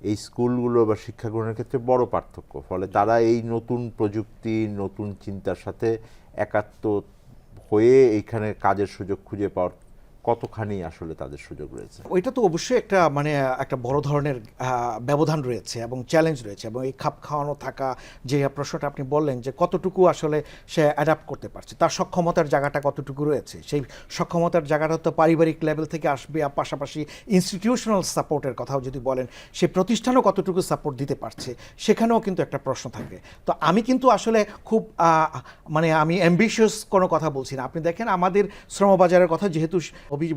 Speaker 1: এই স্কুলগুলো বা শিক্ষা গ্রহণের ক্ষেত্রে বড় পার্থক্য। ফলে তারা এই নতুন প্রযুক্তি, নতুন চিন্তার সাথে একাত্ম হয়ে এইখানে কাজের সুযোগ খুঁজে পাওয়ার কতখানি আসলে তাদের সুযোগ রয়েছে?
Speaker 3: ওইটা তো অবশ্যই একটা একটা বড় ধরনের ব্যবধান রয়েছে এবং চ্যালেঞ্জ রয়েছে। এবং এই খাপ খাওয়ানো থাকা যে প্রশ্নটা আপনি বললেন যে কতটুকু আসলে সে অ্যাডাপ্ট করতে পারছে, তার সক্ষমতার জায়গাটা কতটুকু রয়েছে, সেই সক্ষমতার জায়গাটা তো পারিবারিক লেভেল থেকে আসবে, আর পাশাপাশি ইনস্টিটিউশনাল সাপোর্টের কথাও যদি বলেন, সে প্রতিষ্ঠানও কতটুকু সাপোর্ট দিতে পারছে, সেখানেও কিন্তু একটা প্রশ্ন থাকবে। তো আমি কিন্তু আসলে খুব আমি অ্যাম্বিশিয়াস কোনো কথা বলছি না। আপনি দেখেন আমাদের শ্রমবাজারের কথা যেহেতু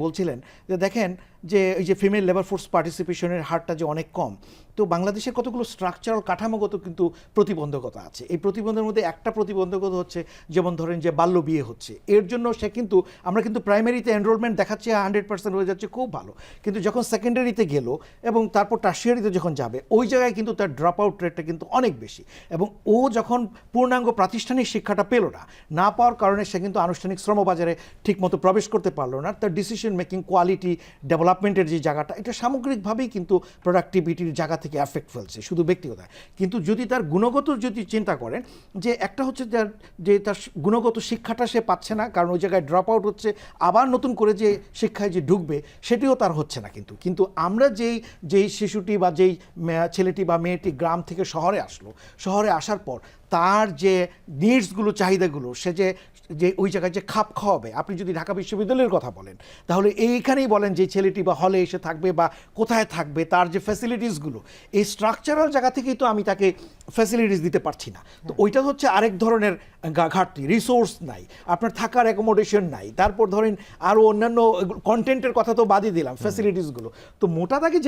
Speaker 3: বলছিলেন, যে দেখেন যে এই যে ফিমেল লেবার ফোর্স পার্টিসিপেশনের হারটা যে অনেক কম, তো বাংলাদেশের কতগুলো স্ট্রাকচারাল কাঠামোগত কিন্তু প্রতিবন্ধকতা আছে। এই প্রতিবন্ধের মধ্যে একটা প্রতিবন্ধকতা হচ্ছে যেমন ধরেন যে বাল্য বিয়ে হচ্ছে, এর জন্য সে কিন্তু আমরা কিন্তু প্রাইমারিতে এনরোলমেন্ট দেখাচ্ছে 100% হয়ে যাচ্ছে, খুব ভালো, কিন্তু যখন সেকেন্ডারিতে গেল এবং তারপর টার্সিয়ারিতে যখন যাবে ওই জায়গায় কিন্তু তার ড্রপ আউট রেটটা কিন্তু অনেক বেশি। এবং ও যখন পূর্ণাঙ্গ প্রাতিষ্ঠানিক শিক্ষাটা পেল না পাওয়ার কারণে সে কিন্তু আনুষ্ঠানিক শ্রমবাজারে ঠিকমতো প্রবেশ করতে পারলো না। তার ডিসিশন মেকিং, কোয়ালিটি, ডেভেলপমেন্টের যে জায়গাটা, এটা সামগ্রিকভাবেই কিন্তু প্রোডাক্টিভিটির জায়গা থেকে এফেক্ট ফেলছে, শুধু ব্যক্তিগত। কিন্তু যদি তার গুণগত যদি চিন্তা করেন, যে একটা হচ্ছে তার গুণগত শিক্ষাটা সে পাচ্ছে না, কারণ ওই জায়গায় ড্রপ আউট হচ্ছে, আবার নতুন করে যে শিক্ষায় যে ঢুকবে সেটিও তার হচ্ছে না। কিন্তু আমরা যেই শিশুটি বা যেই ছেলেটি বা মেয়েটি গ্রাম থেকে শহরে আসলো, শহরে আসার পর তার যে নিডসগুলো, চাহিদাগুলো, সে যে ওই জায়গায় যে খাপ খাওয়াবে। আপনি যদি ঢাকা বিশ্ববিদ্যালয়ের কথা বলেন, তাহলে এইখানেই বলেন যে ছেলেটি বা হলে এসে থাকবে বা কোথায় থাকবে, তার যে ফ্যাসিলিটিসগুলো, এই স্ট্রাকচারাল জায়গা থেকেই তো আমি তাকে ফ্যাসিলিটিস দিতে পারছি না। তো ওইটা হচ্ছে আরেক ধরনের ঘাটতি। রিসোর্স নাই, আপনার থাকার অ্যাকোমোডেশন নাই, তারপর ধরেন আরও অন্যান্য কন্টেন্টের কথা তো বাদই দিলাম, ফ্যাসিলিটিসগুলো। তো মোটা দাগে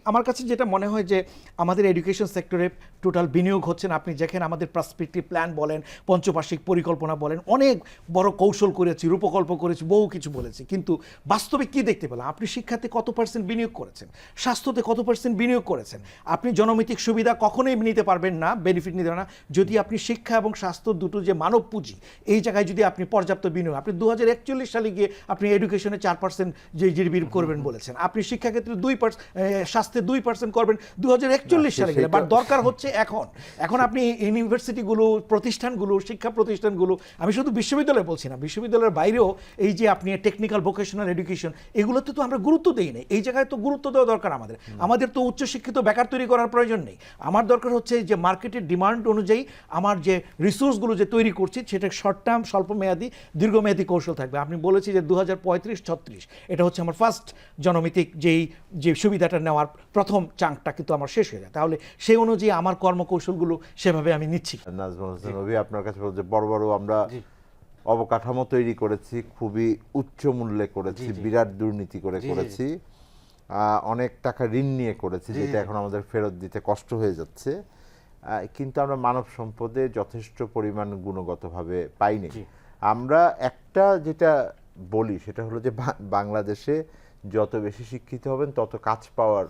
Speaker 3: আমার কাছে যেটা মনে হয় যে আমাদের এডুকেশন সেক্টরে টোটাল বিনিয়োগ হচ্ছে না। আপনি দেখেন আমাদের পার্সপেক্টিভ প্ল্যান বলেন, পঞ্চবার্ষিক পরিকল্পনা বলেন, অনেক বড় কৌশল করেছি, রূপকল্প করেছি, বহু কিছু বলেছি, কিন্তু বাস্তবে কি দেখতে পেলাম? আপনি শিক্ষাতে কত % বিনিয়োগ করেছেন, স্বাস্থ্যতে কত % বিনিয়োগ করেছেন? আপনি জনমিতিক সুবিধা কখনোই নিতে পারবেন না, বেনিফিট নিতে পারবেন না, যদি আপনি শিক্ষা এবং স্বাস্থ্য দুটো যে মানব পুঁজি, এই জায়গায় যদি আপনি পর্যাপ্ত বিনিয়োগ, আপনি 2041 সালে গিয়ে আপনি এডুকেশনে 4% যে জিডিপি করবেন বলেছেন, আপনি শিক্ষাক্ষেত্রে 2%, স্বাস্থ্যে 2% করবেন 2041 সালে গেলে। বাট দরকার হচ্ছে এখন আপনি ইউনিভার্সিটিগুলো, প্রতিষ্ঠানগুলো, শিক্ষা প্রতিষ্ঠানগুলো, আমি শুধু বিশ্ববিদ্যালয় বলছি না, বিশ্ববিদ্যালয়ের বাইরেও এই যে আপনি টেকনিক্যাল ভোকেশনাল এডুকেশন, এগুলোতে তো আমরা গুরুত্ব দিই না। এই জায়গায় তো গুরুত্ব দেওয়া দরকার আমাদের তো উচ্চশিক্ষিত বেকার তৈরি করার প্রয়োজন নেই। আমার দরকার হচ্ছে যে মার্কেটের ডিমান্ড অনুযায়ী আমার যে রিসোর্সগুলো যে তৈরি করছি, সেটা শর্ট টার্ম, স্বল্পমেয়াদী, দীর্ঘমেয়াদী কৌশল থাকবে। আপনি বলেছি যে 2035-36 এটা হচ্ছে আমার ফার্স্ট জনমিতিক যে সুবিধাটা নেওয়ার প্রথম চাঙ্কটা কিন্তু আমার শেষ হয়ে যায়। তাহলে সেই অনুযায়ী আমার কর্মকৌশলগুলো সেভাবে আমি নিচ্ছি।
Speaker 1: নাজমুল হোসেন রবি, আপনার কাছে বলছে বড় আমরা অবকাঠামো তৈরি করেছি, খুবই উচ্চ মূল্যে করেছি, বিরাট দুর্নীতি করেছি, অনেক টাকা ঋণ নিয়ে করেছি, যেটা এখন আমাদের ফেরত দিতে কষ্ট হয়ে যাচ্ছে, কিন্তু আমরা মানব সম্পদে যথেষ্ট পরিমাণ গুণগতভাবে পাইনি। আমরা একটা যেটা বলি সেটা হলো যে বাংলাদেশে যত বেশি শিক্ষিত হবেন তত কাজ পাওয়ার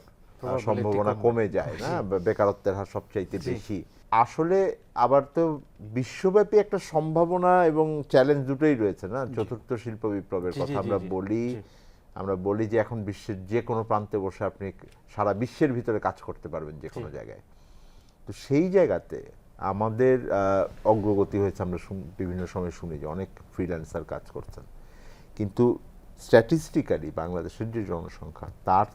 Speaker 1: সম্ভাবনা কমে যায়, না? বেকারত্বের হার সবচাইতে বেশি। আসলে আবার তো বিশ্বব্যাপী একটা সম্ভাবনা এবং চ্যালেঞ্জ দুটোই রয়েছে, না? চতুর্থ শিল্প বিপ্লবের কথা আমরা বলি যে এখন বিশ্বের যে কোনো প্রান্তে বসে আপনি সারা বিশ্বের ভিতরে কাজ করতে পারবেন যে কোনো জায়গায়। তো সেই জায়গাতে আমাদের অগ্রগতি হয়েছে, আমরা বিভিন্ন সময় শুনি যে অনেক ফ্রিল্যান্সার কাজ করছেন, কিন্তু স্ট্যাটিস্টিক্যালি বাংলাদেশের যে জনসংখ্যা, তার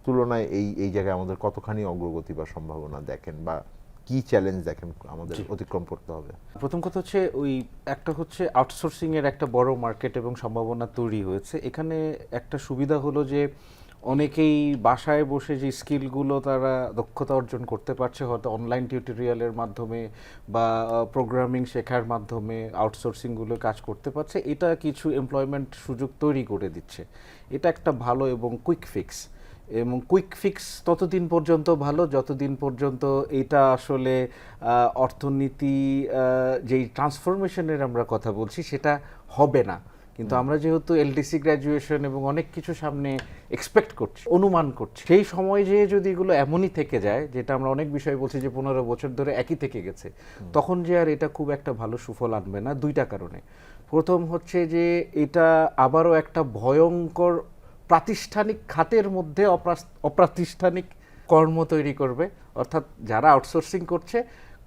Speaker 1: তুলনায় এই জায়গায় আমাদের কতখানি অগ্রগতি বা সম্ভাবনা দেখেন, বা কি চ্যালেঞ্জ দেখেন আমাদের অতিক্রম করতে হবে?
Speaker 4: প্রথম কথা হচ্ছে একটা হচ্ছে আউটসোর্সিং এর একটা বড় মার্কেট এবং সম্ভাবনা তৈরি হয়েছে। এখানে একটা সুবিধা হলো যে অনেকেই বাসায় বসে যে স্কিলগুলো তারা দক্ষতা অর্জন করতে পারছে, হয়তো অনলাইন টিউটোরিয়ালের মাধ্যমে বা প্রোগ্রামিং শেখার মাধ্যমে আউটসোর্সিংগুলো কাজ করতে পারছে, এটা কিছু এমপ্লয়মেন্ট সুযোগ তৈরি করে দিচ্ছে। এটা একটা ভালো এবং কুইক ফিক্স, এবং কুইক ফিক্স ততদিন পর্যন্ত ভালো যতদিন পর্যন্ত এটা আসলে অর্থনীতি যেই ট্রান্সফরমেশনের আমরা কথা বলছি সেটা হবে না। কিন্তু আমরা যেহেতু এলডিসি গ্র্যাজুয়েশন এবং অনেক কিছু সামনে এক্সপেক্ট করছি, অনুমান করছি, সেই সময় যে যদি এগুলো এমনই থেকে যায়, যেটা আমরা অনেক বিষয় বলছি যে 15 বছর ধরে একই থেকে গেছে, তখন যে আর এটা খুব একটা ভালো সুফল আনবে না দুইটা কারণে। প্রথম হচ্ছে যে এটা আবারও একটা ভয়ঙ্কর প্রাতিষ্ঠানিক খাতের মধ্যে অপ্রাতিষ্ঠানিক কর্ম তৈরি করবে। অর্থাৎ যারা আউটসোর্সিং করছে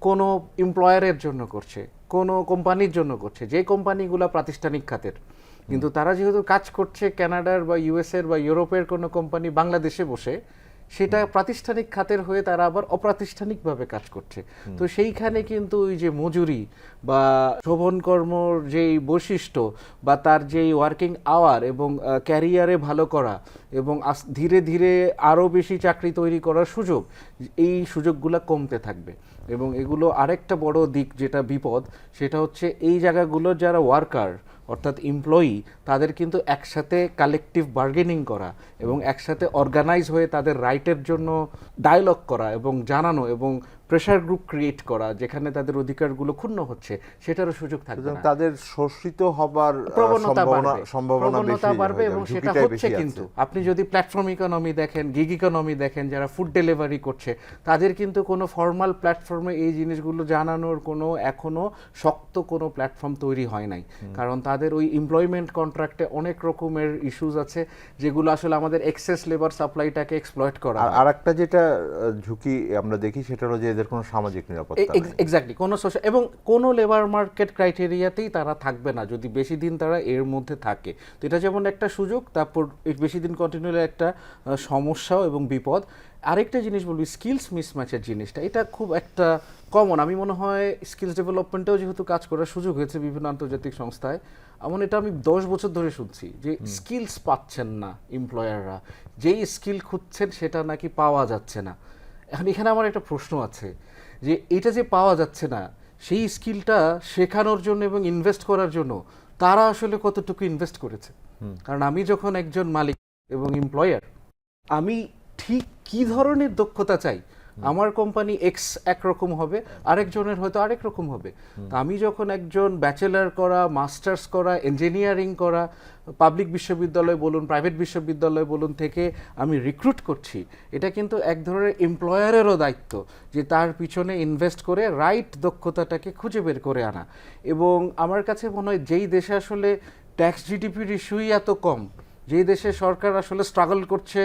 Speaker 4: কোনো এমপ্লয়ারের জন্য করছে, কোনো কোম্পানির জন্য করছে, যে কোম্পানিগুলো প্রাতিষ্ঠানিক খাতের, কিন্তু তারা যেহেতু কাজ করছে কানাডার বা ইউএসএর বা ইউরোপের কোনো কোম্পানি বাংলাদেশে বসে, সেটা প্রাতিষ্ঠানিক খাতের হয়ে তারা আবার অপ্রাতিষ্ঠানিকভাবে কাজ করছে। তো সেইখানে কিন্তু ওই যে মজুরি বা শোভন কর্মর যেই বৈশিষ্ট্য বা তার যেই ওয়ার্কিং আওয়ার এবং ক্যারিয়ারে ভালো করা এবং ধীরে ধীরে আরও বেশি চাকরি তৈরি করার সুযোগ, এই সুযোগগুলো কমতে থাকবে। এবং এগুলো আরেকটা বড় দিক যেটা বিপদ, সেটা হচ্ছে এই জায়গাগুলো যারা ওয়ার্কার অর্থাৎ এমপ্লয়ি, তাদের কিন্তু একসাথে কালেকটিভ বার্গেনিং করা এবং একসাথে অর্গানাইজ হয়ে তাদের রাইটের জন্য ডায়ালগ করা এবং জানানো এবং প্রেশার গ্রুপ ক্রিয়েট করা যেখানে তাদের অধিকারগুলো ক্ষুণ্ণ হচ্ছে, সেটারও সুযোগ থাকবে না।
Speaker 1: তাদের শোষিত হবার
Speaker 4: প্রবণতা বাড়বে এবং সেটা হচ্ছে। কিন্তু আপনি যদি প্ল্যাটফর্ম ইকোনমি দেখেন, গিগ ইকোনমি দেখেন, যারা ফুড ডেলিভারি করছে, তাদের কিন্তু কোনো ফর্মাল প্ল্যাটফর্মে এই জিনিসগুলো জানানোর কোনো এখনো শক্ত কোনো প্ল্যাটফর্ম তৈরি হয় নাই। কারণ তাদের ওই এমপ্লয়মেন্ট কন্ট্রাক্টে অনেক রকমের ইস্যুজ আছে যেগুলো আসলে আমাদের এক্সেস লেবার সাপ্লাইটাকে এক্সপ্লয়েট করা।
Speaker 1: আর একটা যেটা ঝুঁকি আমরা দেখি সেটা হলো যে এদের কোনো সামাজিক নিরাপত্তা নেই।
Speaker 4: এক্স্যাক্টলি, কোনো সোশ্যাল এবং কোনো লেবার মার্কেট ক্রাইটেরিয়াতেই তারা থাকবে না যদি বেশি দিন তারা এর মধ্যে থাকে। তো এটা যেমন একটা সুযোগ, তারপর বেশি দিন কন্টিনিউ একটা সমস্যাও এবং বিপদ। আরেকটা জিনিস বলবি, স্কিলস মিসম্যাচের জিনিসটা, এটা খুব একটা কমন। আমি মনে হয় স্কিলস ডেভেলপমেন্টেও যেহেতু কাজ করার সুযোগ হয়েছে বিভিন্ন আন্তর্জাতিক সংস্থায়, এমন এটা আমি 10 বছর ধরে শুনছি যে স্কিলস পাচ্ছেন না এমপ্লয়াররা, যেই স্কিল খুঁজছেন সেটা নাকি পাওয়া যাচ্ছে না। এখন এখানে আমার একটা প্রশ্ন আছে যে এটা যে পাওয়া যাচ্ছে না, সেই স্কিলটা শেখানোর জন্য এবং ইনভেস্ট করার জন্য তারা আসলে কতটুকু ইনভেস্ট করেছে? কারণ আমি যখন একজন মালিক এবং এমপ্লয়ার, আমি ঠিক কি ধরনের দক্ষতা চাই, আমার কোম্পানি এক্স একরকম হবে, আরেকজনের হয়তো আরেক রকম হবে। তা আমি যখন একজন ব্যাচেলার করা, মাস্টার্স করা, ইঞ্জিনিয়ারিং করা, পাবলিক বিশ্ববিদ্যালয় বলুন, প্রাইভেট বিশ্ববিদ্যালয় বলুন থেকে আমি রিক্রুট করছি, এটা কিন্তু এক ধরনের এমপ্লয়ারেরও দায়িত্ব যে তার পিছনে ইনভেস্ট করে রাইট দক্ষতাটাকে খুঁজে বের করে আনা। এবং আমার কাছে মনে হয় যেই দেশে আসলে ট্যাক্স জিডিপির ইস্যুই এত কম, যেই দেশে সরকার আসলে স্ট্রাগল করছে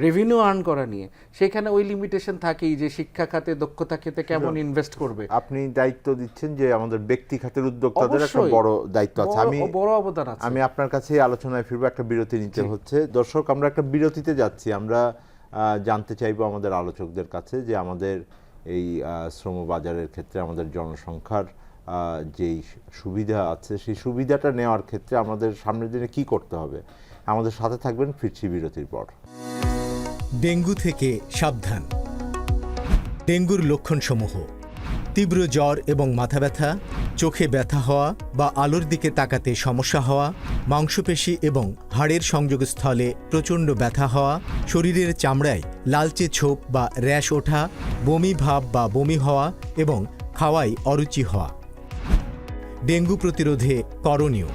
Speaker 4: রেভিনিউ আর্ন করা নিয়ে, সেখানে ওই লিমিটেশন থাকেই যে শিক্ষা খাতে, দক্ষতা খাতে কেমন ইনভেস্ট করবে।
Speaker 1: আপনি দায়িত্ব দিচ্ছেন যে আমাদের ব্যক্তি খাতের উদ্যোক্তাদের একটা বড় দায়িত্ব আছে,
Speaker 4: বড় অবদান আছে।
Speaker 1: আমি আপনার কাছে আলোচনায় ফিরবো, একটা বিরতি নিতে হচ্ছে। দর্শক, আমরা একটা বিরতিতে যাচ্ছি। আমরা জানতে চাইবো আমাদের আলোচকদের কাছে যে আমাদের এই শ্রম বাজারের ক্ষেত্রে আমাদের জনসংখ্যার যেই সুবিধা আছে, সেই সুবিধাটা নেওয়ার ক্ষেত্রে আমাদের সামনের দিনে কি করতে হবে। আমাদের সাথে থাকবেন, ফিরছি বিরতির পর।
Speaker 6: ডেঙ্গু থেকে সাবধান। ডেঙ্গুর লক্ষণসমূহ: তীব্র জ্বর এবং মাথা ব্যথা, চোখে ব্যথা হওয়া বা আলোর দিকে তাকাতে সমস্যা হওয়া, মাংসপেশি এবং হাড়ের সংযোগস্থলে প্রচণ্ড ব্যথা হওয়া, শরীরের চামড়ায় লালচে ছোপ বা র্যাশ ওঠা, বমি ভাব বা বমি হওয়া এবং খাওয়ায় অরুচি হওয়া। ডেঙ্গু প্রতিরোধে করণীয়: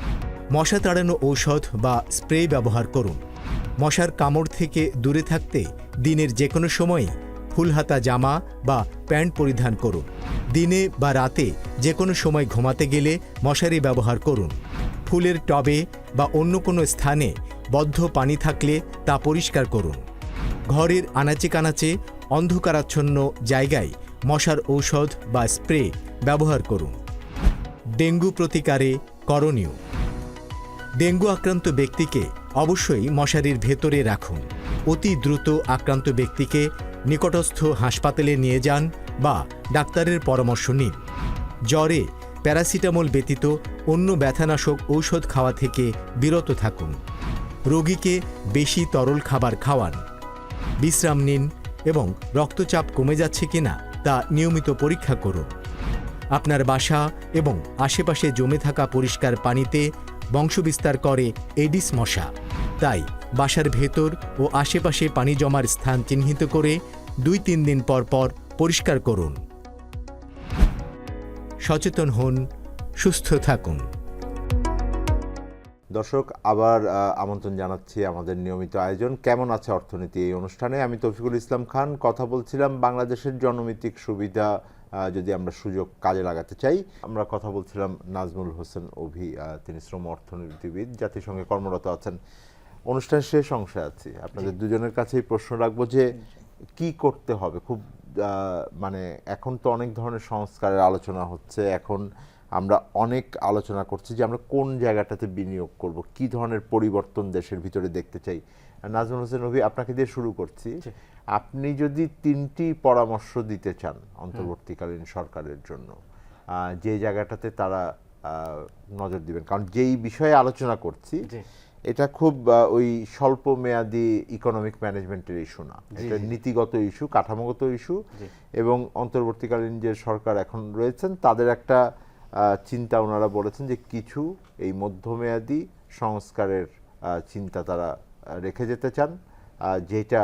Speaker 6: মশা তাড়ানো ঔষধ বা স্প্রে ব্যবহার করুন। মশার কামড় থেকে দূরে থাকতে দিনের যে কোনো সময়ই ফুলহাতা জামা বা প্যান্ট পরিধান করুন। দিনে বা রাতে যে কোনো সময় ঘুমাতে গেলে মশারি ব্যবহার করুন। ফুলের টবে বা অন্য কোনো স্থানে বদ্ধ পানি থাকলে তা পরিষ্কার করুন। ঘরের আনাচে কানাচে অন্ধকারাচ্ছন্ন জায়গায় মশার ঔষধ বা স্প্রে ব্যবহার করুন। ডেঙ্গু প্রতিকারে করণীয়: ডেঙ্গু আক্রান্ত ব্যক্তিকে অবশ্যই মশারির ভেতরে রাখুন। অতি দ্রুত আক্রান্ত ব্যক্তিকে নিকটস্থ হাসপাতালে নিয়ে যান বা ডাক্তারের পরামর্শ নিন। জ্বরে প্যারাসিটামল ব্যতীত অন্য ব্যথানাশক ঔষধ খাওয়া থেকে বিরত থাকুন। রোগীকে বেশি তরল খাবার খাওয়ান, বিশ্রাম নিন এবং রক্তচাপ কমে যাচ্ছে কিনা তা নিয়মিত পরীক্ষা করুন। আপনার বাসা এবং আশেপাশে জমে থাকা পরিষ্কার পানিতে বংশবিস্তার করে এডিস মশা। তাই বাসার ভেতর ও আশেপাশে পানি জমার স্থান চিহ্নিত করে 2-3 দিন পর পর পরিষ্কার করুন। সচেতন হন, সুস্থ থাকুন।
Speaker 1: দর্শক, আবার আমন্ত্রণ জানাচ্ছি আমাদের নিয়মিত আয়োজন কেমন আছে অর্থনীতি এই অনুষ্ঠানে। আমি তৌফিকুল ইসলাম খান। কথা বলছিলাম বাংলাদেশের জনমিতিক সুবিধা যদি আমরা সুযোগ কাজে লাগাতে চাই। আমরা কথা বলছিলাম নাজমুল হোসেন অভি, তিনি শ্রম অর্থনীতিবিদ, জাতিসংঘে কর্মরত আছেন। অনুষ্ঠানের শেষ অংশে আছি, আপনাদের দুজনের কাছেই প্রশ্ন রাখবো যে কি করতে হবে। খুব মানে এখন তো অনেক ধরনের সংস্কারের আলোচনা হচ্ছে, এখন আমরা অনেক আলোচনা করছি যে আমরা কোন জায়গাটাতে বিনিয়োগ করব, কি ধরনের পরিবর্তন দেশের ভিতরে দেখতে চাই। নাজমুল হোসেন অভি, আপনাকে দিয়ে শুরু করছি। আপনি যদি 3টি পরামর্শ দিতে চান অন্তর্বর্তীকালীন সরকারের জন্য, যে জায়গাটাতে তারা নজর দিবেন, কারণ যেই বিষয়ে আলোচনা করছি এটা খুব ওই স্বল্প মেয়াদী ইকোনমিক ম্যানেজমেন্টের ইস্যু না, এটা নীতিগত ইস্যু, কাঠামোগত ইস্যু, এবং অন্তর্বর্তীকালীন যে সরকার এখন রয়েছেন তাদের একটা চিন্তা ওনারা বলেছেন যে কিছু এই মধ্যমেয়াদী সংস্কারের চিন্তা তারা রেখে যেতে চান, যেটা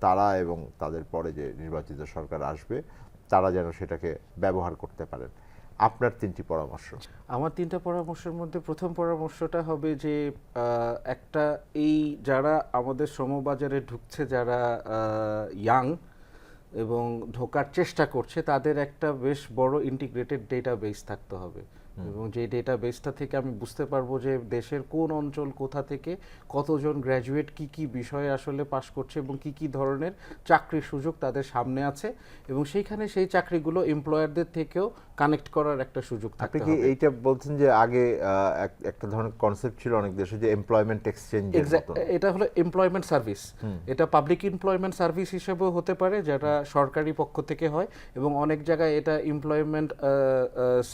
Speaker 1: তারা এবং তাদের পরে যে নির্বাচিত সরকার আসবে তারা যেন সেটাকে ব্যবহার করতে পারেন। আপনার 3টি পরামর্শ।
Speaker 4: আমার 3টা পরামর্শের মধ্যে প্রথম পরামর্শটা হবে যে একটা, এই যারা আমাদের শ্রমবাজারে ঢুকছে, যারা ইয়াং এবং ঢোকার চেষ্টা করছে, তাদের একটা বেশ বড় ইন্টিগ্রেটেড ডেটাবেস থাকতে হবে, এবং যে ডেটাবেসটা থেকে আমি বুঝতে পারবো যে দেশের কোন অঞ্চল কোথা থেকে কতজন গ্র্যাজুয়েট কি কি বিষয়ে আসলে পাশ করছে এবং কি কি ধরনের চাকরির সুযোগ তাদের সামনে আছে, এবং সেইখানে সেই চাকরিগুলো এমপ্লয়ারদের থেকেও কানেক্ট করার একটা সুযোগ থাকতে হবে।
Speaker 1: আপনি কি এইটা বলছেন যে আগে একটা ধরনের কনসেপ্ট ছিল অনেক দেশে যে এমপ্লয়মেন্ট এক্সচেঞ্জ,
Speaker 4: এটা হলো এমপ্লয়মেন্ট সার্ভিস, এটা পাবলিক এমপ্লয়মেন্ট সার্ভিস হিসেবেও হতে পারে যেটা সরকারি পক্ষ থেকে হয়, এবং অনেক জায়গায় এটা এমপ্লয়মেন্ট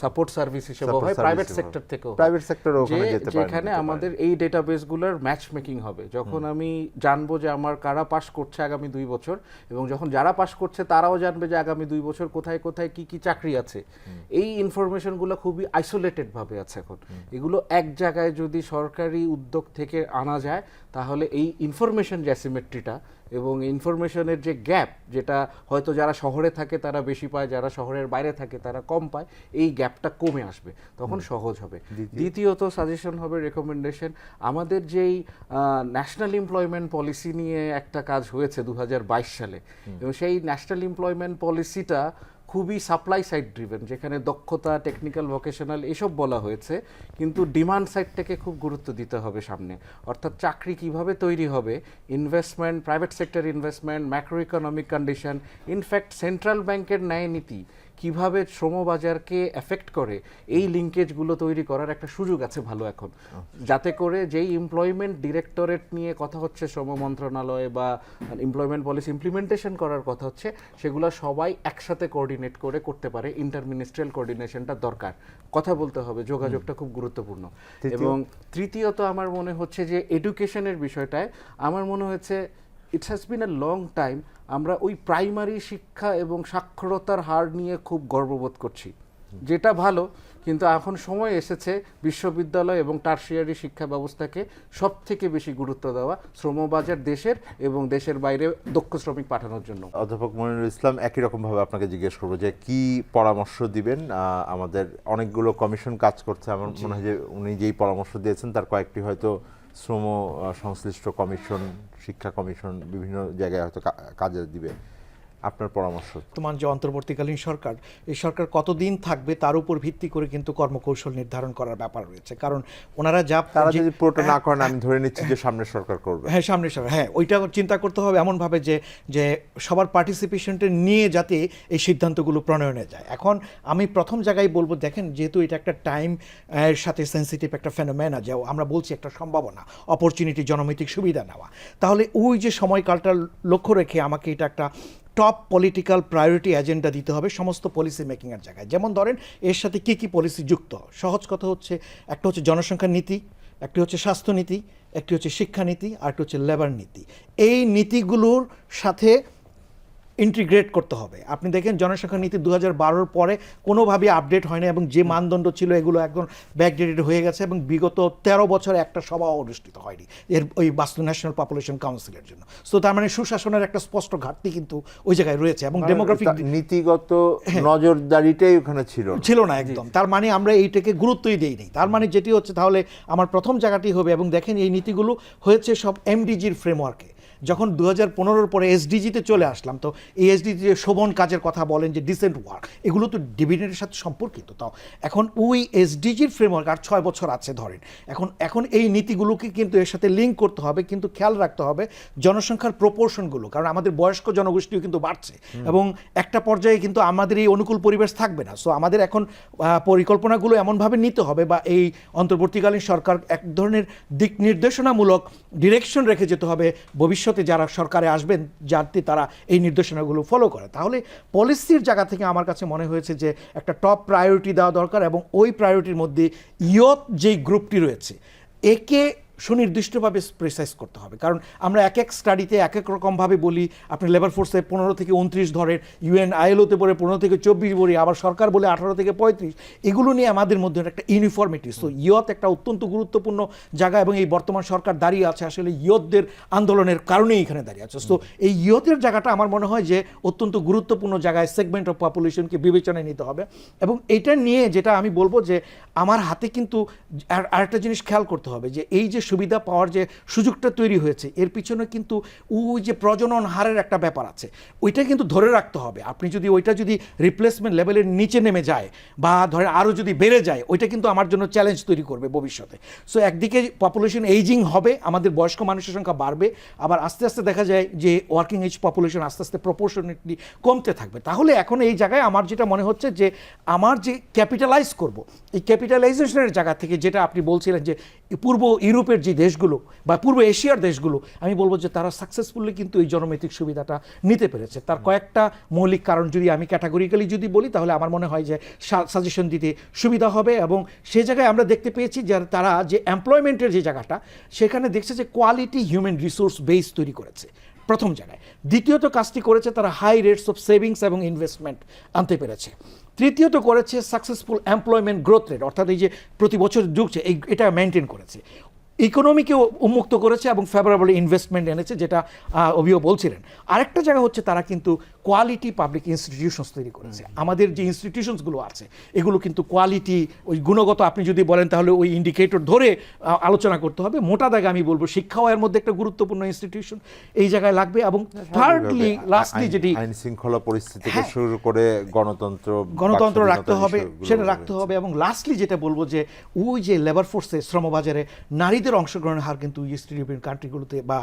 Speaker 4: সাপোর্ট সার্ভিস হিসেবে হয়, প্রাইভেট সেক্টর থেকেও,
Speaker 1: প্রাইভেট সেক্টরে ওখানে যেতে পারে,
Speaker 4: যেখানে আমাদের এই ডেটাবেসগুলোর ম্যাচ মেকিং হবে। যখন আমি জানবো যে আমার কারা পাস করছে আগামী 2 বছর, এবং যখন যারা পাস করছে তারাও জানবে যে আগামী 2 বছর কোথায় কোথায় কি কি চাকরি আছে, এই ইনফরমেশনগুলো খুবই আইসোলেটেড ভাবে আছে এখন। এগুলো এক জায়গায় যদি সরকারি উদ্যোগ থেকে আনা যায়, তাহলে এই ইনফরমেশন যে অ্যাসিমেট্রিটা এবং ইনফরমেশনের যে গ্যাপ, যেটা হয়তো যারা শহরে থাকে তারা বেশি পায়, যারা শহরের বাইরে থাকে তারা কম পায়, এই গ্যাপটা কমে আসবে, তখন সহজ হবে। দ্বিতীয়ত সাজেশন হবে, রেকমেন্ডেশন, আমাদের যেই ন্যাশনাল এমপ্লয়মেন্ট পলিসি নিয়ে একটা কাজ হয়েছে 2022 সালে, এবং সেই ন্যাশনাল এমপ্লয়মেন্ট পলিসিটা খুবই সাপ্লাই সাইড ড্রিভেন, যেখানে দক্ষতা, টেকনিক্যাল, ভোকেশনাল এসব বলা হয়েছে, কিন্তু ডিমান্ড সাইডটাকে খুব গুরুত্ব দিতে হবে সামনে। অর্থাৎ চাকরি কিভাবে তৈরি হবে, investment, private sector investment, macro economic condition, in fact central ব্যাংকের ন্যায় নীতি কিভাবে শ্রমবাজারকে এফেক্ট করে, এই লিঙ্কেজগুলো তৈরি করার একটা সুযোগ আছে ভালো এখন, যাতে করে যেই এমপ্লয়মেন্ট ডিরেক্টরেট নিয়ে কথা হচ্ছে শ্রম মন্ত্রণালয় বা এমপ্লয়মেন্ট পলিসি ইমপ্লিমেন্টেশন করার কথা হচ্ছে, সেগুলো সবাই একসাথে কোঅর্ডিনেট করে করতে পারে। ইন্টারমিনিস্ট্রিয়াল কোঅর্ডিনেশনটা দরকার, কথা বলতে হবে, যোগাযোগটা খুব গুরুত্বপূর্ণ। এবং তৃতীয়ত আমার মনে হচ্ছে যে এডুকেশনের বিষয়টায় আমার মনে হচ্ছে it's has been a long time আমরা ওই প্রাইমারি শিক্ষা এবং সাক্ষরতার হার নিয়ে খুব গর্ববোধ করছি, যেটা ভালো, কিন্তু এখন সময় এসেছে বিশ্ববিদ্যালয় এবং টারশিয়ারি শিক্ষা ব্যবস্থাকে সব থেকে বেশি গুরুত্ব দেওয়া, শ্রমবাজার দেশের এবং দেশের বাইরে দক্ষ শ্রমিক পাঠানোর জন্য।
Speaker 1: অধ্যাপক মনিরুল ইসলাম, একই রকমভাবে আপনাকে জিজ্ঞেস করবো যে কি পরামর্শ দিবেন। আমাদের অনেকগুলো কমিশন কাজ করছে, আমার মনে হয় যে উনি যেই পরামর্শ দিয়েছেন তার কয়েকটি হয়তো শ্রম সংশ্লিষ্ট কমিশন, শিক্ষা কমিশন বিভিন্ন জায়গায় হয়তো কাজে দিবে। আপনার পরামর্শ?
Speaker 3: বর্তমান যে অন্তর্বর্তীকালীন সরকার, এই সরকার কতদিন থাকবে তার উপর ভিত্তি করে কিন্তু কর্মকৌশল নির্ধারণ করার ব্যাপার রয়েছে, কারণ ওনারা
Speaker 1: তারা যদি পুরোটা না করেন, আমি ধরে নিচ্ছি যে সামনের সরকার করবে।
Speaker 3: হ্যাঁ, সামনের সরকার, হ্যাঁ, ওইটা চিন্তা করতে হবে এমনভাবে যে সবার পার্টিসিপেশনটা নিয়ে যাতে এই সিদ্ধান্তগুলো প্রণয়নে যায়। এখন আমি প্রথম জায়গায় বলবো, দেখেন, যেহেতু এটা একটা টাইম এর সাথে সেন্সিটিভ একটা ফেনোমেনা, যে আমরা বলছি একটা সম্ভাবনা, অপরচুনিটি, জনমিতিক সুবিধা নেওয়া, তাহলে ওই যে সময়কালটা লক্ষ্য রেখে আমাকে এটা একটা টপ পলিটিক্যাল প্রায়োরিটি এজেন্ডা দিতে হবে সমস্ত পলিসি মেকিংয়ের জায়গায়। যেমন ধরেন, এর সাথে কী কী পলিসি যুক্ত। সহজ কথা হচ্ছে, একটা হচ্ছে জনসংখ্যার নীতি, একটি হচ্ছে স্বাস্থ্যনীতি, একটি হচ্ছে শিক্ষানীতি, আর একটি হচ্ছে লেবার নীতি। এই নীতিগুলোর সাথে ইন্টিগ্রেট করতে হবে। আপনি দেখেন জনসংখ্যা নীতি 2012 পরে কোনোভাবে আপডেট হয় না, এবং যে মানদণ্ড ছিল এগুলো একদম ব্যাকডেটেড হয়ে গেছে, এবং বিগত 13 বছরে একটা সভাও অনুষ্ঠিত হয়নি এর ওই ন্যাশনাল পপুলেশন কাউন্সিলের জন্য। সো তার মানে সুশাসনের একটা স্পষ্ট ঘাটতি কিন্তু ওই জায়গায় রয়েছে, এবং ডেমোগ্রাফিক
Speaker 1: নীতিগত নজরদারিটাই ওখানে ছিল
Speaker 3: না একদম। তার মানে আমরা এইটাকে গুরুত্বই দেইনি। তার মানে যেটি হচ্ছে, তাহলে আমার প্রথম জায়গাটি হবে, এবং দেখেন এই নীতিগুলো হয়েছে সব এমডিজির ফ্রেমওয়ার্কে। যখন 2015 পরে এসডিজিতে চলে আসলাম, তো এই এসডিজি শোভন কাজের কথা বলেন, যে ডিসেন্ট ওয়ার্ক, এগুলো তো ডিভিডেন্ডের সাথে সম্পর্কিত। তাও এখন ওই এসডিজির ফ্রেমওয়ার্ক আর 6 বছর আছে ধরেন, এখন এই নীতিগুলোকে কিন্তু এর সাথে লিঙ্ক করতে হবে, কিন্তু খেয়াল রাখতে হবে জনসংখ্যার প্রপোর্শনগুলো, কারণ আমাদের বয়স্ক জনগোষ্ঠীও কিন্তু বাড়ছে, এবং একটা পর্যায়ে কিন্তু আমাদের এই অনুকূল পরিবেশ থাকবে না। সো আমাদের এখন পরিকল্পনাগুলো এমনভাবে নিতে হবে, বা এই অন্তর্বর্তীকালীন সরকার এক ধরনের দিক নির্দেশনামূলক ডিরেকশন রেখে যেতে হবে ভবিষ্যতে যারা সরকারে আসবেন, যাতে তারা এই নির্দেশনাগুলো ফলো করে। তাহলে পলিসির জায়গা থেকে আমার কাছে মনে হয়েছে যে একটা টপ প্রায়োরিটি দেওয়া দরকার, এবং ওই প্রায়োরিটির মধ্যে ইয়ত যেই গ্রুপটি রয়েছে একে সুনির্দিষ্টভাবে প্রিসাইজ করতে হবে। কারণ আমরা এক এক স্টাডিতে এক এক রকমভাবে বলি, আপনি লেবার ফোর্সে 15 থেকে 29 ধরেন, ইউএন আইএলওতে বলে 15 থেকে 24 বলি, আবার সরকার বলে 18 থেকে 35। এগুলো নিয়ে আমাদের মধ্যে একটা ইউনিফর্মিটি। সো ইয়ত একটা অত্যন্ত গুরুত্বপূর্ণ জায়গা, এবং এই বর্তমান সরকার দাঁড়িয়ে আছে আসলে ইয়তদের আন্দোলনের কারণেই এখানে দাঁড়িয়ে আছে। সো এই ইয়তের জায়গাটা আমার মনে হয় যে অত্যন্ত গুরুত্বপূর্ণ জায়গায় সেগমেন্ট অফ পপুলেশনকে বিবেচনায় নিতে হবে। এবং এইটা নিয়ে যেটা আমি বলবো, যে আমার হাতে কিন্তু আরেকটা জিনিস খেয়াল করতে হবে, যে এই যে সুবিধা পাওয়ার যে সুযোগটা তৈরি হয়েছে, এর পিছনে কিন্তু ওই যে প্রজনন হারের একটা ব্যাপার আছে, ওইটা কিন্তু ধরে রাখতে হবে। আপনি যদি ওইটা যদি রিপ্লেসমেন্ট লেভেলের নিচে নেমে যায়, বা ধরেন আরও যদি বেড়ে যায়, ওইটা কিন্তু আমার জন্য চ্যালেঞ্জ তৈরি করবে ভবিষ্যতে। সো একদিকে পপুলেশন এইজিং হবে, আমাদের বয়স্ক মানুষের সংখ্যা বাড়বে, আবার আস্তে আস্তে দেখা যায় যে ওয়ার্কিং এজ পপুলেশন আস্তে আস্তে প্রপোর্শনেটলি কমতে থাকবে। তাহলে এখন এই জায়গায় আমার যেটা মনে হচ্ছে, যে আমার যে ক্যাপিটালাইজ করব, এই ক্যাপিটালাইজেশনের জায়গা থেকে, যেটা আপনি বলছিলেন যে পূর্ব ইউরোপের যে দেশগুলো বা পূর্ব এশিয়ার দেশগুলো, আমি বলবো যে তারা সাকসেসফুলি কিন্তু এই জননৈতিক সুবিধাটা নিতে পেরেছে। তার কয়েকটা মৌলিক কারণ যদি আমি ক্যাটাগরিক্যালি যদি বলি, তাহলে আমার মনে হয় যে সাজেশন দিতে সুবিধা হবে। এবং সেই জায়গায় আমরা দেখতে পেয়েছি যে তারা যে এমপ্লয়মেন্টের যে জায়গাটা, সেখানে দেখছে যে কোয়ালিটি হিউম্যান রিসোর্স বেস তৈরি করেছে প্রথম জায়গায়। দ্বিতীয়ত কাজটি করেছে তারা হাই রেটস অফ সেভিংস এবং ইনভেস্টমেন্ট আনতে পেরেছে। তৃতীয়ত করেছে সাকসেসফুল এমপ্লয়মেন্ট গ্রোথ রেট, অর্থাৎ এই যে প্রতি বছর ঢুকছে এটা মেনটেন করেছে। ইকোনমিকে উন্মুক্ত করেছে এবং ফেভারেবল ইনভেস্টমেন্ট এনেছে, যেটা অভিও বলছিলেন। আরেকটা জায়গা হচ্ছে তারা কিন্তু কোয়ালিটি পাবলিক ইনস্টিটিউশনস তৈরি করেছে। আমাদের যে ইনস্টিটিউশনসগুলো আছে এগুলো কিন্তু কোয়ালিটি, ওই গুণগত আপনি যদি বলেন তাহলে ওই ইন্ডিকেটর ধরে আলোচনা করতে হবে। মোটা দাগে আমি বলবো শিক্ষাও এর মধ্যে একটা গুরুত্বপূর্ণ ইনস্টিটিউশন এই জায়গায় লাগবে। এবং থার্ডলি লাস্টলি যেটি
Speaker 1: আইন শৃঙ্খলা পরিস্থিতি থেকে শুরু করে গণতন্ত্র
Speaker 3: রাখতে হবে, সেটা রাখতে হবে। এবং লাস্টলি যেটা বলবো, যে ওই যে লেবার ফোর্সে শ্রমবাজারে নারীদের অংশগ্রহণের হার কিন্তু ইস্ট ইউরোপিয়ান কান্ট্রিগুলোতে বা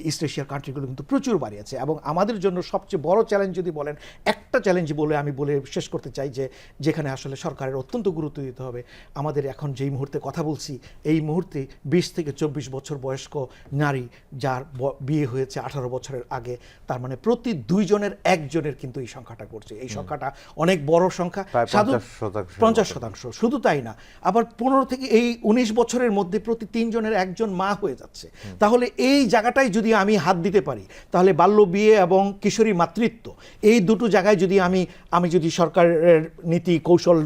Speaker 3: ইস্ট এশিয়ার কান্ট্রিগুলো কিন্তু প্রচুর বাড়িয়েছে। এবং আমাদের জন্য সবচেয়ে বড় চ্যালেঞ্জ যদি বলেন, একটা চ্যালেঞ্জ বলে আমি শেষ করতে চাই, যে যেখানে আসলে সরকারের অত্যন্ত গুরুত্ব দিতে হবে, আমাদের এখন যেই মুহূর্তে কথা বলছি, এই মুহূর্তে 20 থেকে 24 বছর বয়স্ক নারী যার বিয়ে হয়েছে 18 বছরের আগে, তার মানে প্রতি 2 জনের 1 জনের কিন্তু এই সংখ্যাটা করছে। এই সংখ্যাটা অনেক বড় সংখ্যা, 50%। শুধু তাই না, আবার 15 থেকে এই 19 বছরের মধ্যে প্রতি 3 জনের 1 জন মা হয়ে যাচ্ছে। তাহলে এই জায়গাটাই যদি আমি হাত দিতে পারি, তাহলে বাল্য বিয়ে এবং কিশোরী মাতৃত্ব, এই দুটো জায়গায় যদি আমি যদি সরকারের নীতি কৌশল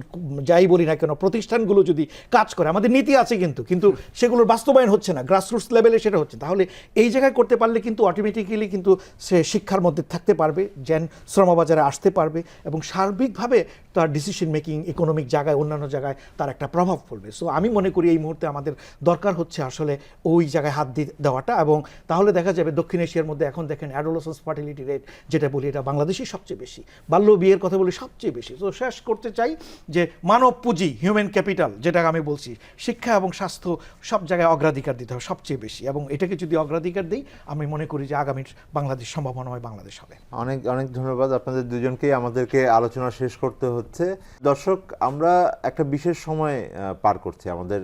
Speaker 3: যাই বলি না কেন, প্রতিষ্ঠানগুলো যদি কাজ করে, আমাদের নীতি আছে কিন্তু সেগুলোর বাস্তবায়ন হচ্ছে না, গ্রাসরুটস লেভেলে সেটা হচ্ছে, তাহলে এই জায়গায় করতে পারলে কিন্তু অটোমেটিক্যালি কিন্তু সে শিক্ষার মধ্যে থাকতে পারবে, যেন শ্রমবাজারে আসতে পারবে, এবং সার্বিকভাবে তার ডিসিশন মেকিং ইকোনমিক জায়গায় অন্যান্য জায়গায় তার একটা প্রভাব পড়বে। সো আমি মনে করি এই মুহূর্তে আমাদের দরকার হচ্ছে আসলে ওই জায়গায় হাত দেওয়াটা। এবং তাহলে দেখা যাবে দক্ষিণ এশিয়ার মধ্যে এখন দেখেন অ্যাডোলেসেন্স ফার্টিলিটি রেট যেটা বলি, এটা বাংলাদেশই সবচেয়ে বেশি, বাল্য বিয়ের কথা বলি সবচেয়ে বেশি। তো শেষ করতে চাই যে মানব পুঁজি, হিউম্যান ক্যাপিটাল, যেটা আমি বলছি, শিক্ষা এবং স্বাস্থ্য সব জায়গায় অগ্রাধিকার দিতে হবে সবচেয়ে বেশি। এবং এটাকে যদি অগ্রাধিকার দিই, আমি মনে করি যে আগামীর বাংলাদেশ সম্ভাবনাময় বাংলাদেশ হবে।
Speaker 1: অনেক অনেক ধন্যবাদ আপনাদের দুজনকেই। আমাদেরকে আলোচনা শেষ করতে হচ্ছে। দর্শক, আমরা একটা বিশেষ সময় পার করছি। আমাদের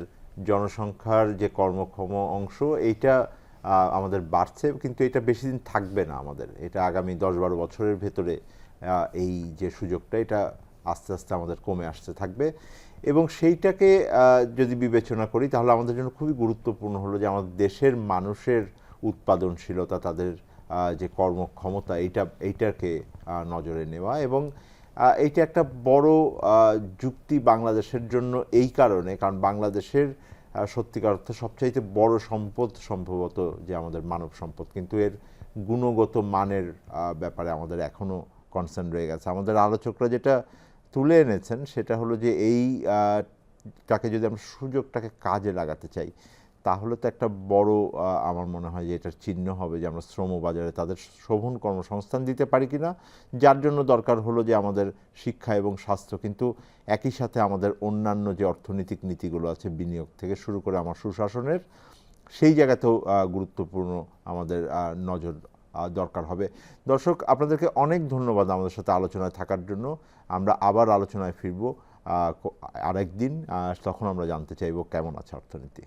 Speaker 1: জনসংখ্যার যে কর্মক্ষম অংশ, এইটা আমাদের বাড়ছে, কিন্তু এটা বেশি দিন থাকবে না আমাদের। এটা আগামী 10-12 বছরের ভেতরে এই যে সুযোগটা, এটা আস্তে আস্তে আমাদের কমে আসতে থাকবে। এবং সেইটাকে যদি বিবেচনা করি তাহলে আমাদের জন্য খুবই গুরুত্বপূর্ণ হলো যে আমাদের দেশের মানুষের উৎপাদনশীলতা, তাদের যে কর্মক্ষমতা, এইটাকে নজরে নেওয়া। এবং এইটা একটা বড় যুক্তি বাংলাদেশের জন্য এই কারণে, কারণ বাংলাদেশের সত্যিকার অর্থে সবচাইতে বড় সম্পদ সম্ভবত যে আমাদের মানব সম্পদ, কিন্তু এর গুণগত মানের ব্যাপারে আমাদের এখনও কনসার্ন রয়ে গেছে। আমাদের আলোচকরা যেটা তুলে এনেছেন সেটা হলো যে তাকে যদি আমরা সুযোগটাকে কাজে লাগাতে চাই তাহলে তো একটা বড় আমার মনে হয় যে এটার চিহ্ন হবে যে আমরা শ্রমবাজারে তাদের শোভন কর্মসংস্থান দিতে পারি কিনা, যার জন্য দরকার হলো যে আমাদের শিক্ষা এবং স্বাস্থ্য, কিন্তু একই সাথে আমাদের অন্যান্য যে অর্থনৈতিক নীতিগুলো আছে, বিনিয়োগ থেকে শুরু করে আমার সুশাসনের, সেই জায়গাতেও গুরুত্বপূর্ণ আমাদের নজর দরকার হবে। দর্শক, আপনাদেরকে অনেক ধন্যবাদ আমাদের সাথে আলোচনায় থাকার জন্য। আমরা আবার আলোচনায় ফিরব আরেকদিন, তখন আমরা জানতে চাইব কেমন আছে অর্থনীতি।